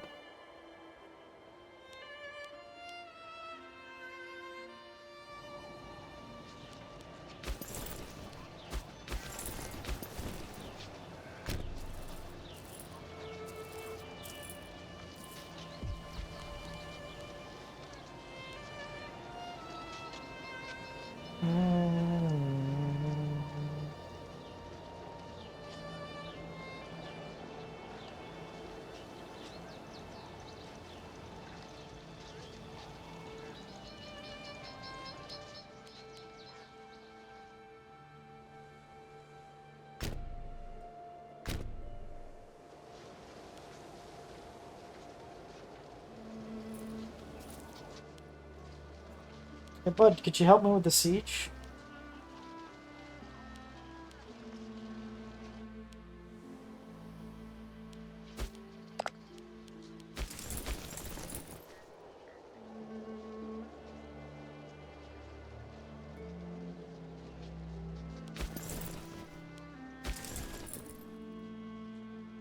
Hey, bud, could you help me with the siege?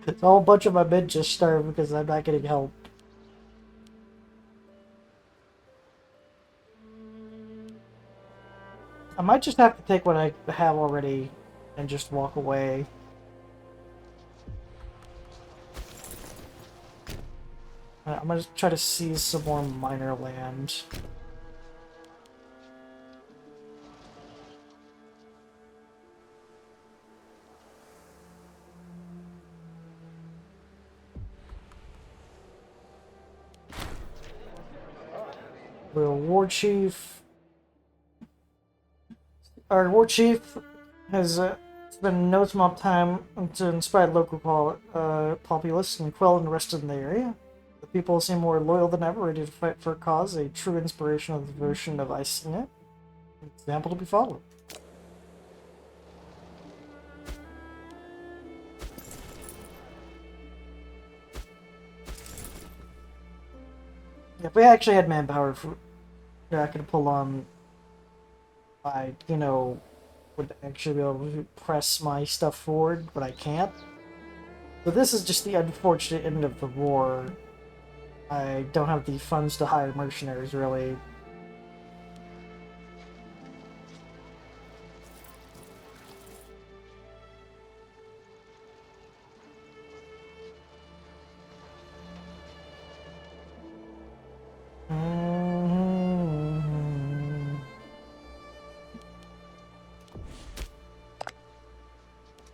A whole bunch of my men just starved because I'm not getting help. I might just have to take what I have already and just walk away. I'm gonna try to seize some more minor land. The war chief. Our war chief has spent no amount of time to inspire local populace and quell unrest in the area. The people seem more loyal than ever, ready to fight for a cause, a true inspiration of the devotion of Icenia. An example to be followed. If we actually had manpower, I could pull on, I, would actually be able to press my stuff forward, but I can't. But this is just the unfortunate end of the war. I don't have the funds to hire mercenaries, really.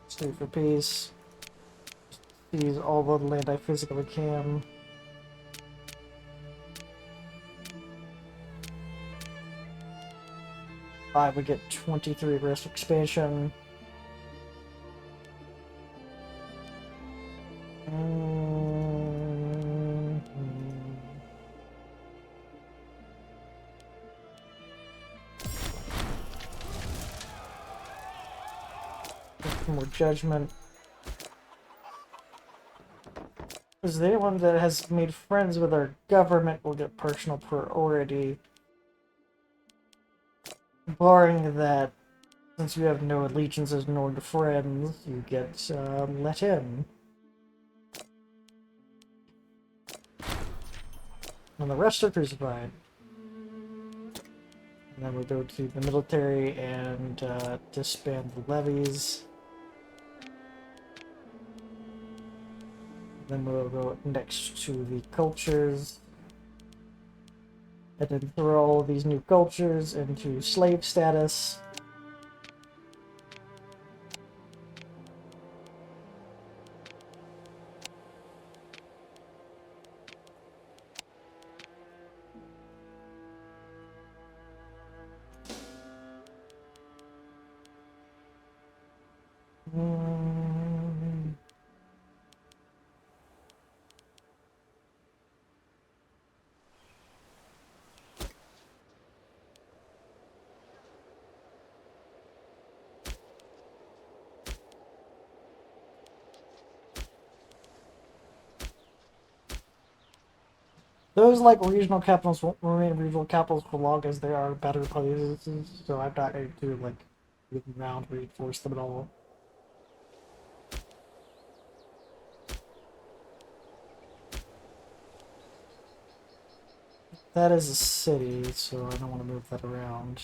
Stay for peace. Seize all the land I physically can. I would get 23 risk expansion. More judgment. Because anyone that has made friends with our government will get personal priority. Barring that, since you have no allegiances nor friends, you get let in. And the rest are crucified. And then we go to the military and disband the levies. Then we'll go next to the cultures. And then throw all these new cultures into slave status. Those like regional capitals won't remain regional capitals for long as they are better places, so I'm not going to like move them around, reinforce them at all. That is a city, so I don't want to move that around.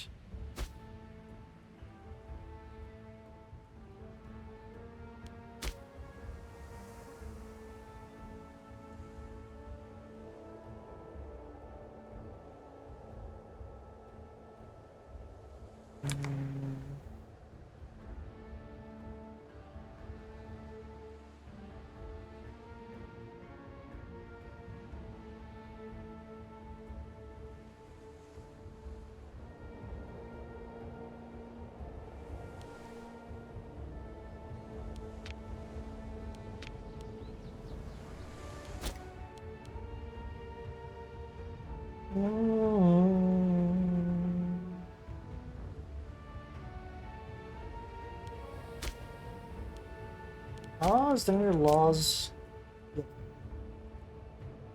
Oh, is there any laws?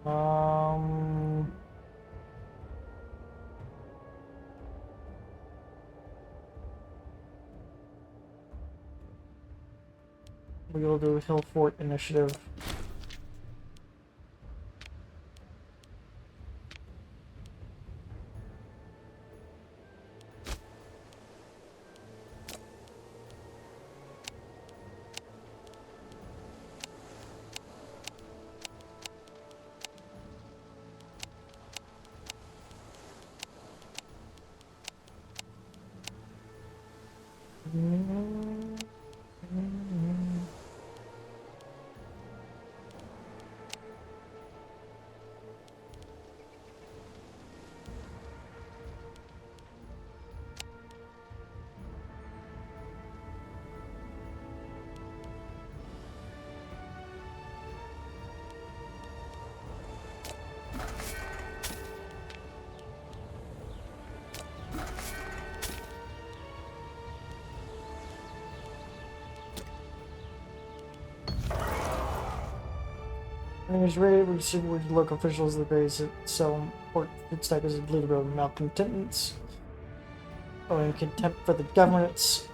Um, we'll do Hill Fort Initiative. News raid, we see with local officials the base at some port stack is leader of malcontents, showing contempt for the governments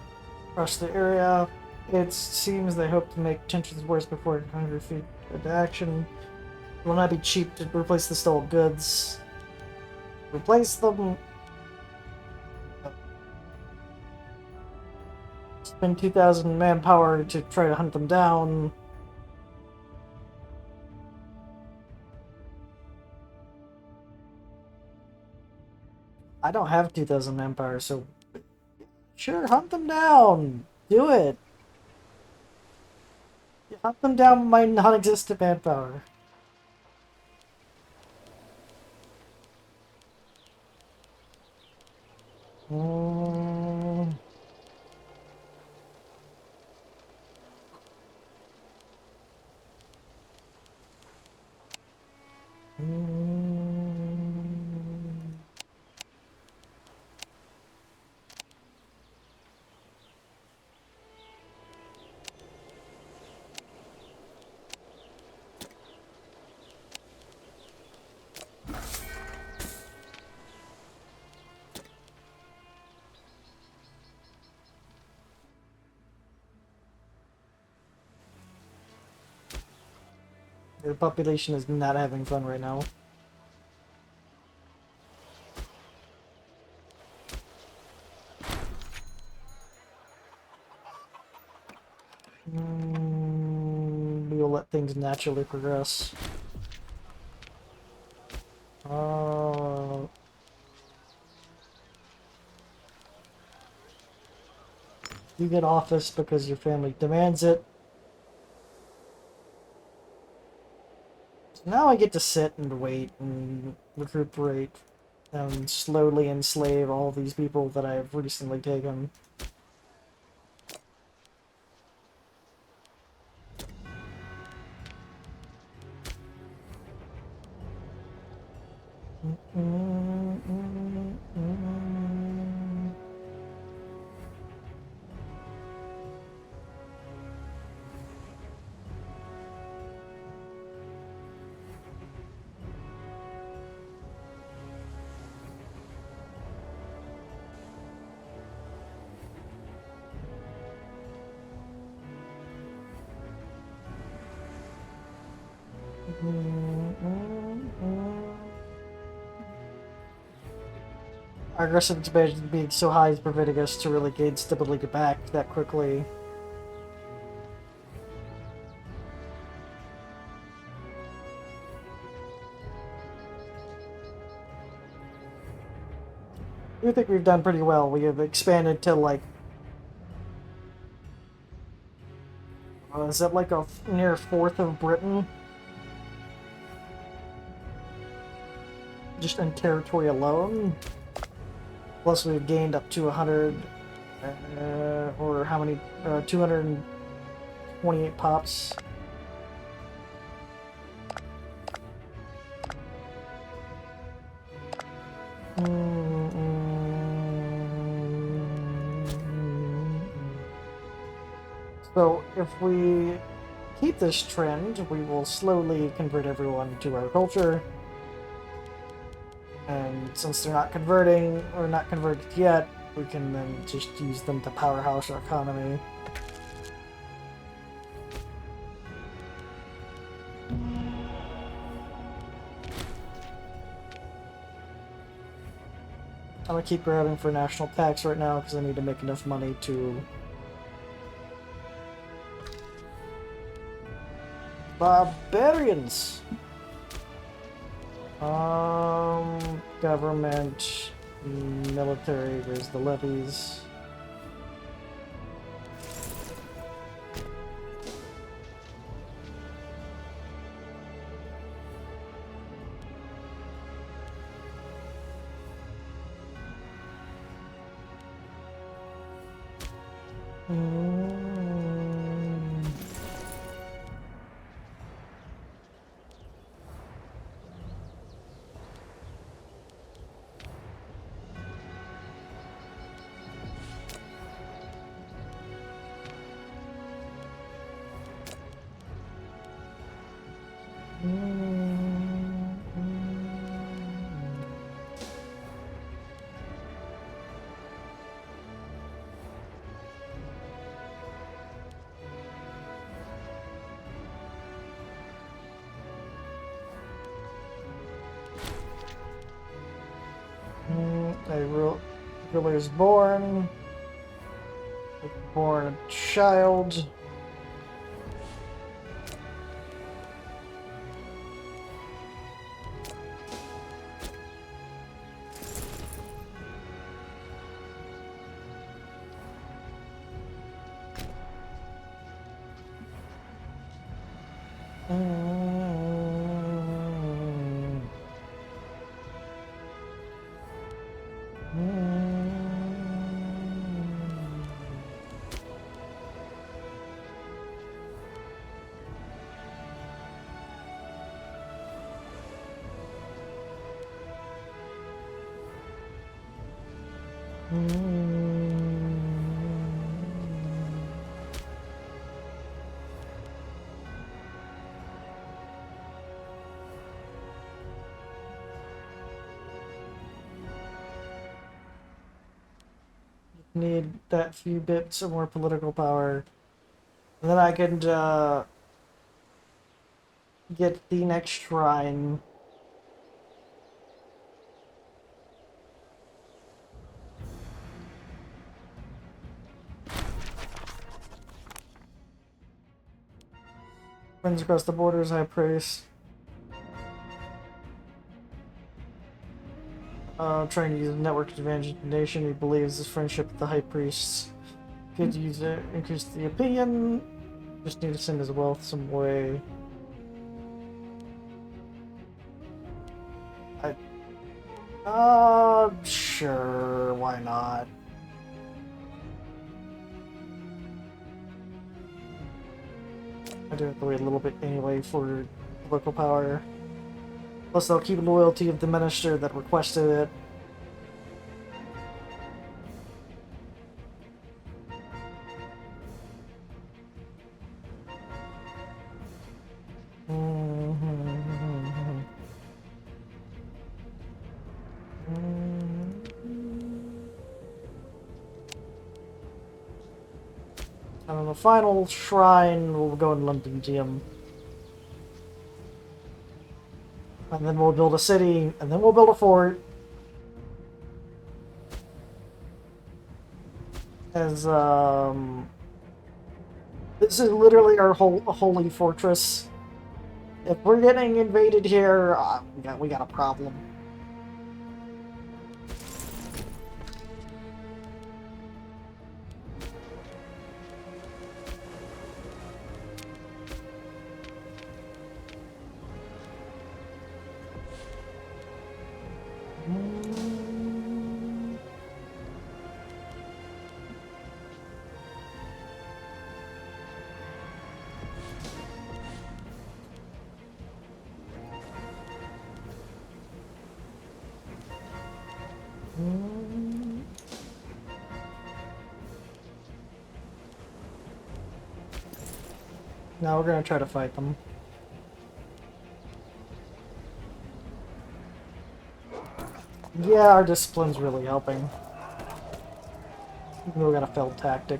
across the area. It seems they hope to make tensions worse before Hungary feet into action. It will not be cheap to replace the stolen goods. Replace them. Spend 2,000 manpower to try to hunt them down. I don't have 2,000 manpower, so sure, hunt them down. Do it. Hunt them down with my non-existent manpower. Mm. The population is not having fun right now. We'll let things naturally progress. You get office because your family demands it. So now I get to sit and wait and recuperate and slowly enslave all these people that I've recently taken. Our aggressive expansion being so high is preventing us to really gain stability back that quickly. I think we've done pretty well. We have expanded to like, is that like a near fourth of Britain? Just in territory alone. Plus we've gained up to 100, or how many, 228 pops. So if we keep this trend, we will slowly convert everyone to our culture. And since they're not converting, or not converted yet, we can then just use them to powerhouse our economy. I'm gonna keep grabbing for national tax right now because I need to make enough money to barbarians. Government, military, raise the levies. A ruler is born. Born a child. Need that few bits of more political power. And then I can get the next shrine. Friends across the borders, high praise. Trying to use a network advantage in the nation. He believes his friendship with the high priests could use it, increase the opinion. Just need to send his wealth some way. Sure, why not? I do have to wait a little bit anyway for local power. Plus, they'll keep loyalty of the minister that requested it. And on the final shrine, we'll go in London Gym. And then we'll build a city, and then we'll build a fort. As, this is literally our holy fortress. If we're getting invaded here, we got a problem. Now we're gonna try to fight them. Yeah, our discipline's really helping. Even though we got a failed tactic.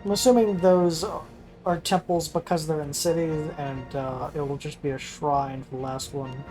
I'm assuming those are temples because they're in cities, and it will just be a shrine for the last one.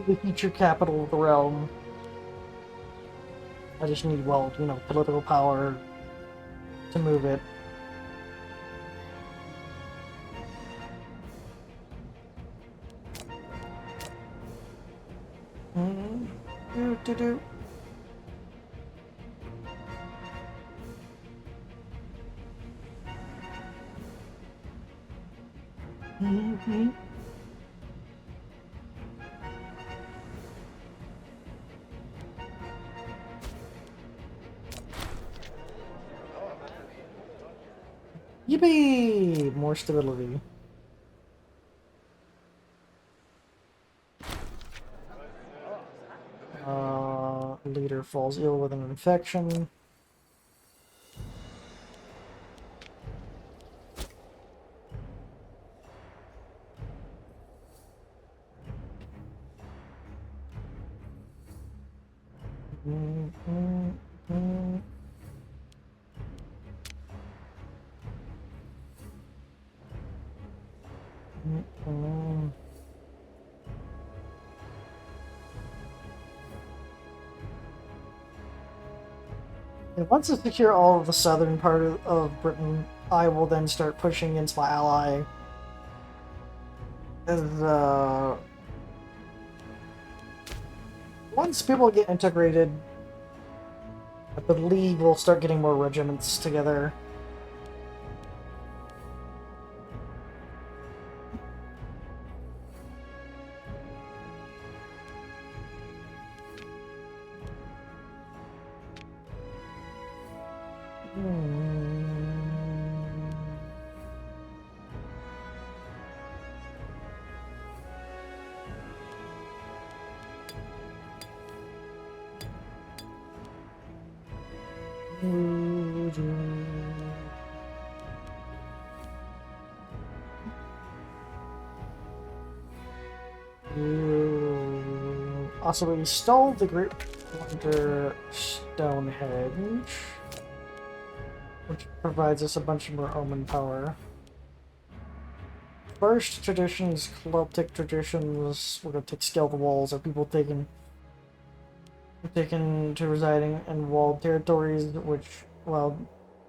The future capital of the realm. I just need, well, you know, political power to move it. Do. Yippee! More stability. Leader falls ill with an infection. And once I secure all of the southern part of Britain, I will then start pushing against my ally. As, once people get integrated, the League will start getting more regiments together. Also, we stole the Great Wonder Stonehenge, which provides us a bunch more omen power. First traditions, cultic traditions, we're gonna take scale the walls, are people taken to residing in walled territories, which, while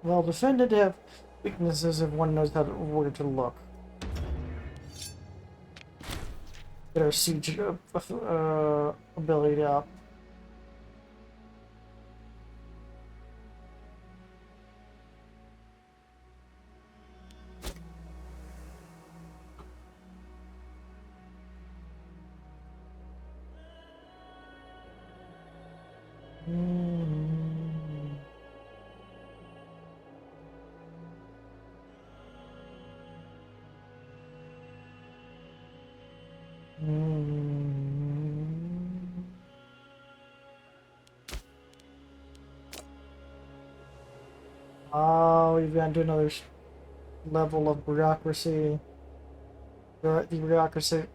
well defended, have weaknesses if one knows where to look. Get our siege ability up. Oh, we've got to do another level of bureaucracy. The bureaucracy,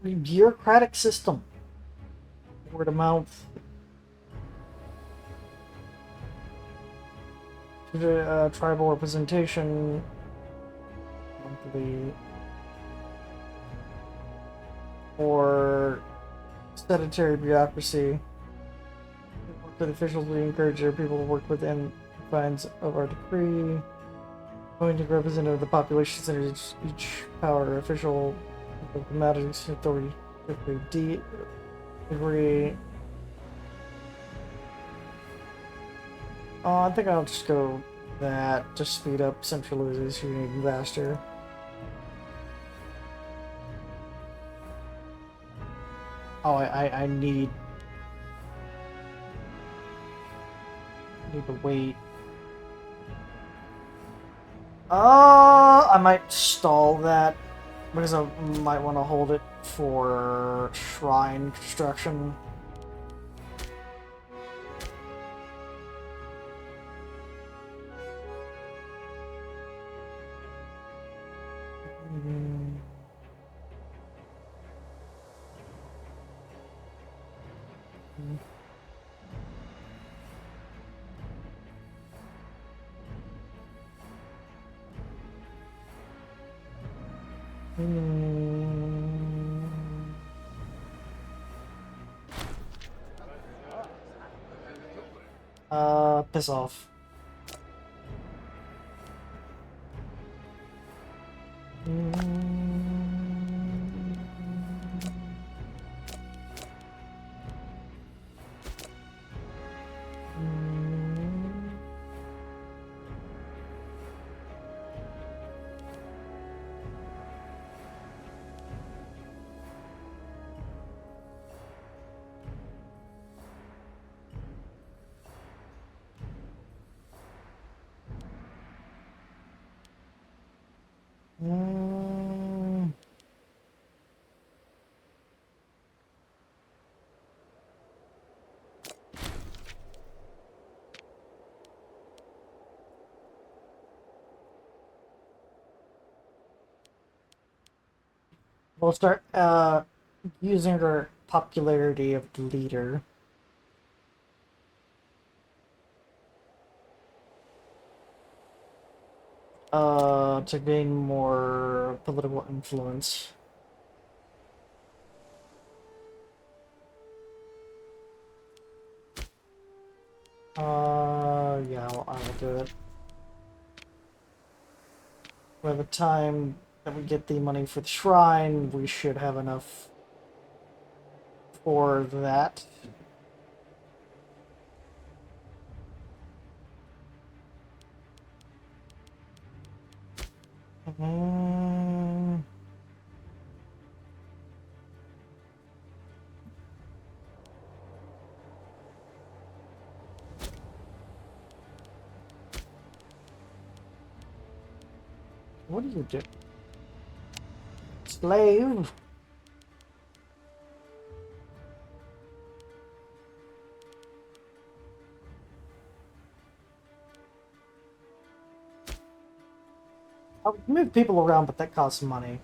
bureaucratic system. Word of mouth. Tribal representation. Monthly. Or sedentary bureaucracy. For the officials, we encourage our people to work within the confines of our decree. Appointing representative of the population centers each power official of matters authority D agree. I think I'll just go that to speed up centralization even faster. Oh, I need to wait. I might stall that because I might want to hold it for shrine construction. Piss off. We'll start using our popularity of the leader. To gain more political influence. Yeah, I will do it. By the time that we get the money for the shrine, we should have enough for that. What do you do? Slave? I would move people around, but that costs money.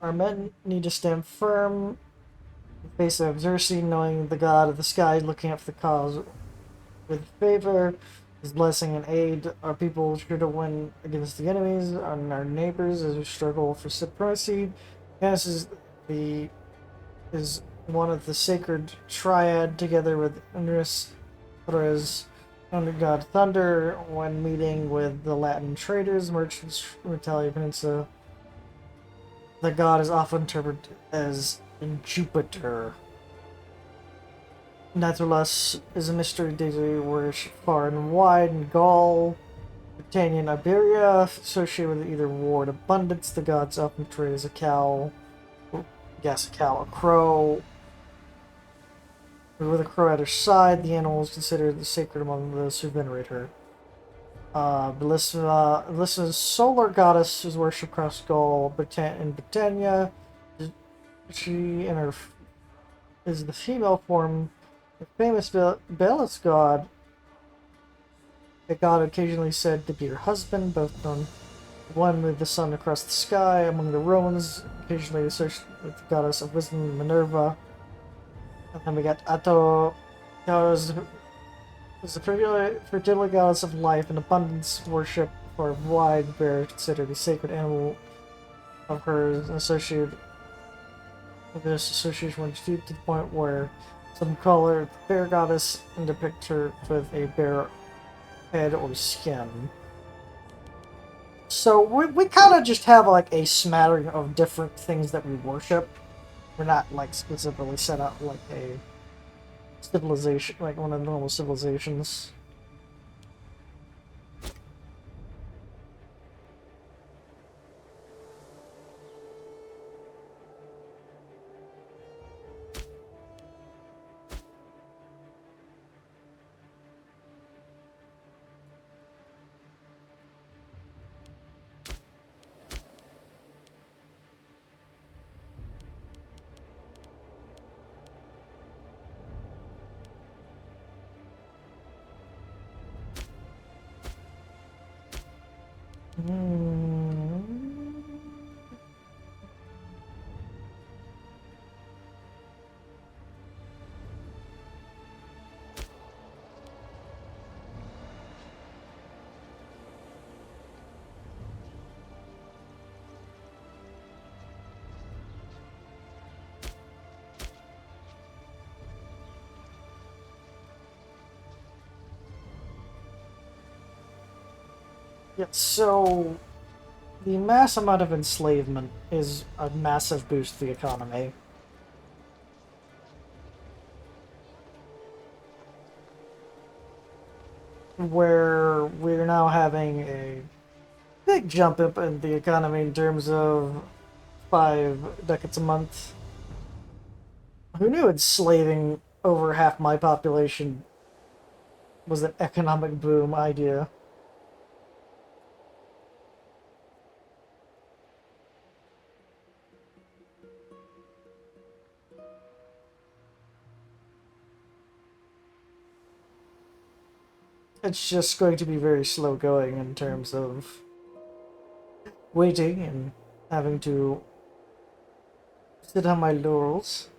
Our men need to stand firm in the face of Xerxes, knowing the god of the sky, looking after the cause with favor, his blessing and aid. Our people sure to win against the enemies and our neighbors as we struggle for supremacy. Yes, is one of the sacred triad together with Inris, under God Thunder, when meeting with the Latin traders, merchants from Italian Peninsula. The god is often interpreted as Jupiter. Natulus is a mystery deity worshipped far and wide in Gaul, Britannia, and Iberia, associated with either war and abundance. The gods often portrayed as a cow, yes, a cow, a crow, with a crow at her side. The animal is considered the sacred among those who venerate her. Bellissa's solar goddess is worshipped across Gaul, in Britannia. She and her is the female form. The famous Bellis god, a god occasionally said to be her husband, both known one with the sun across the sky. Among the Romans, occasionally associated with the goddess of wisdom, Minerva. And then we got Atto, is the fertility goddess of life and abundance, worship for a wide bear, considered a sacred animal of hers, and associated with this association went deep to the point where some call her the bear goddess and depict her with a bear head or skin. So we kind of just have like a smattering of different things that we worship. We're not like specifically set out like a civilization, like one of the normal civilizations. Yeah, so the mass amount of enslavement is a massive boost to the economy. Where we're now having a big jump up in the economy in terms of 5 ducats a month. Who knew enslaving over half my population was an economic boom idea? It's just going to be very slow going in terms of waiting and having to sit on my laurels.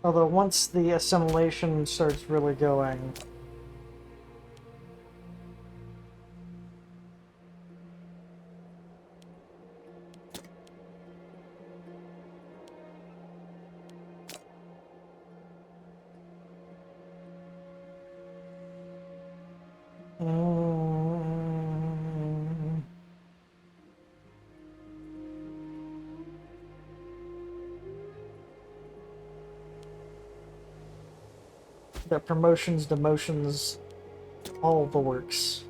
Although once the assimilation starts really going, the promotions, demotions, all the works.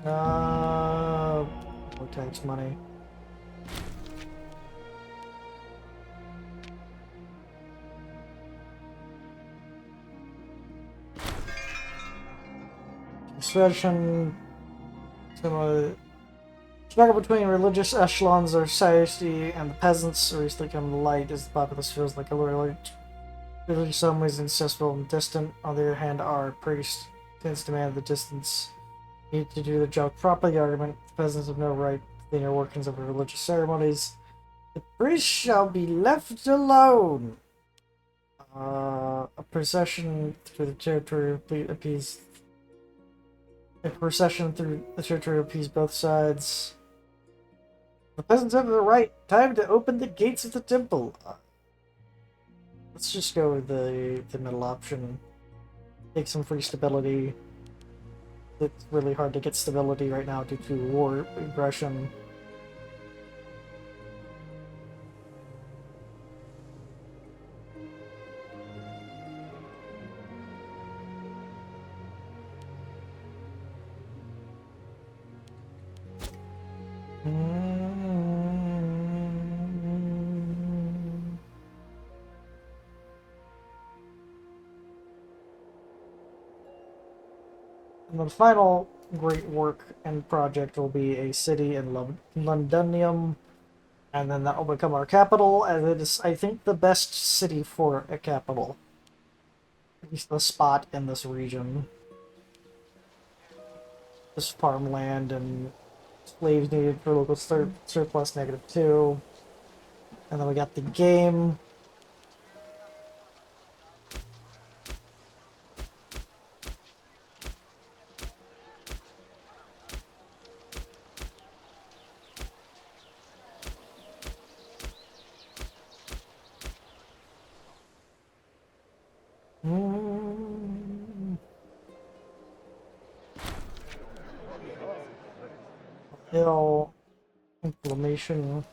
More tax money. succession, some struggle between religious echelons of society and the peasants are recently become light as the populace feels like a little in some ways inaccessible and distant. On the other hand, our priest tends to demand the distance need to do the job properly. The argument the peasants have no right to the inner workings of religious ceremonies. The priest shall be left alone. A procession through the territory appease. A procession through the territory appease both sides. The peasants have the right. Time to open the gates of the temple. Let's just go with the middle option. Take some free stability. It's really hard to get stability right now due to war aggression. And the final great work and project will be a city in Londonium, and then that will become our capital, and it is, I think, the best city for a capital. At least the spot in this region. This farmland and slaves needed for local surplus -2. And then we got the game. Ill inflammation.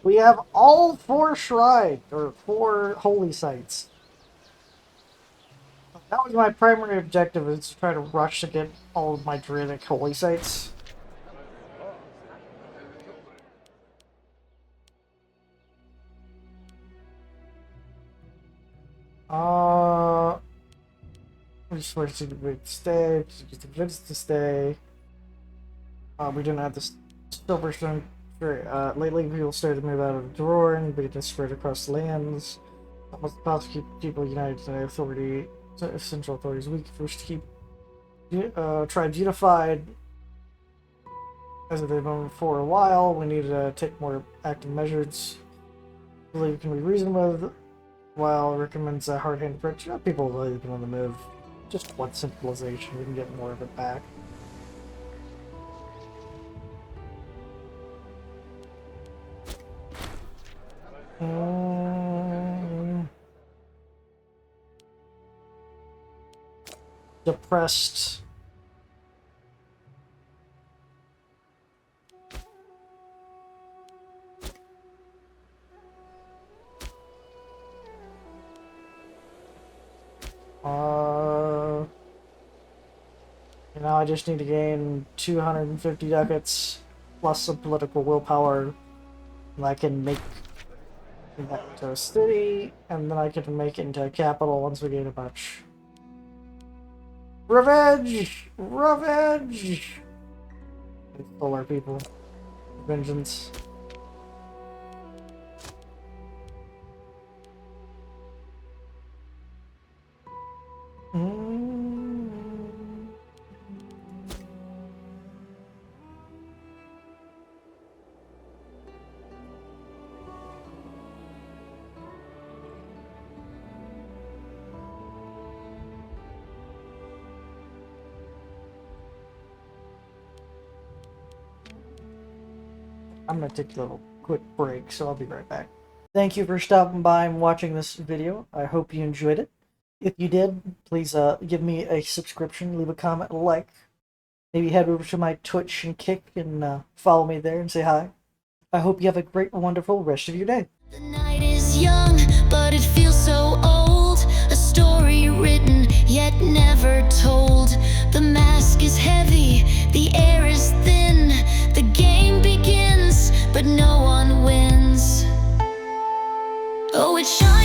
We have all 4 shrines, or 4 holy sites. That was my primary objective, is to try to rush to get all of my Druidic holy sites. We just wanted to stay, just convinced to stay. We didn't have the Silverstone. Lately, people started to move out of the drawer and begin to spread across the lands. Almost impossible to keep people united to authority, central authorities weak. If we wish to keep tribes unified, as they've been for a while, we need to take more active measures. I believe it can be reasoned with, while it recommends a hard-handed approach. People have really been on the move. Just one centralization, we can get more of it back. Depressed. And now I just need to gain 250 ducats plus some political willpower. And I can make that into a city, and then I can make it into a capital once we gain a bunch. Revenge! Revenge! They stole our people. Vengeance. I'm gonna take a little quick break, so I'll be right back. Thank you for stopping by and watching this video. I hope you enjoyed it. If you did, please give me a subscription, leave a comment, a like. Maybe head over to my Twitch and Kick and follow me there and say hi. I hope you have a great, wonderful rest of your day. The night is young, but it feels so old. A story written, yet never told. The mask is heavy, the air is thin. The game begins, but no one wins. Oh, it shines.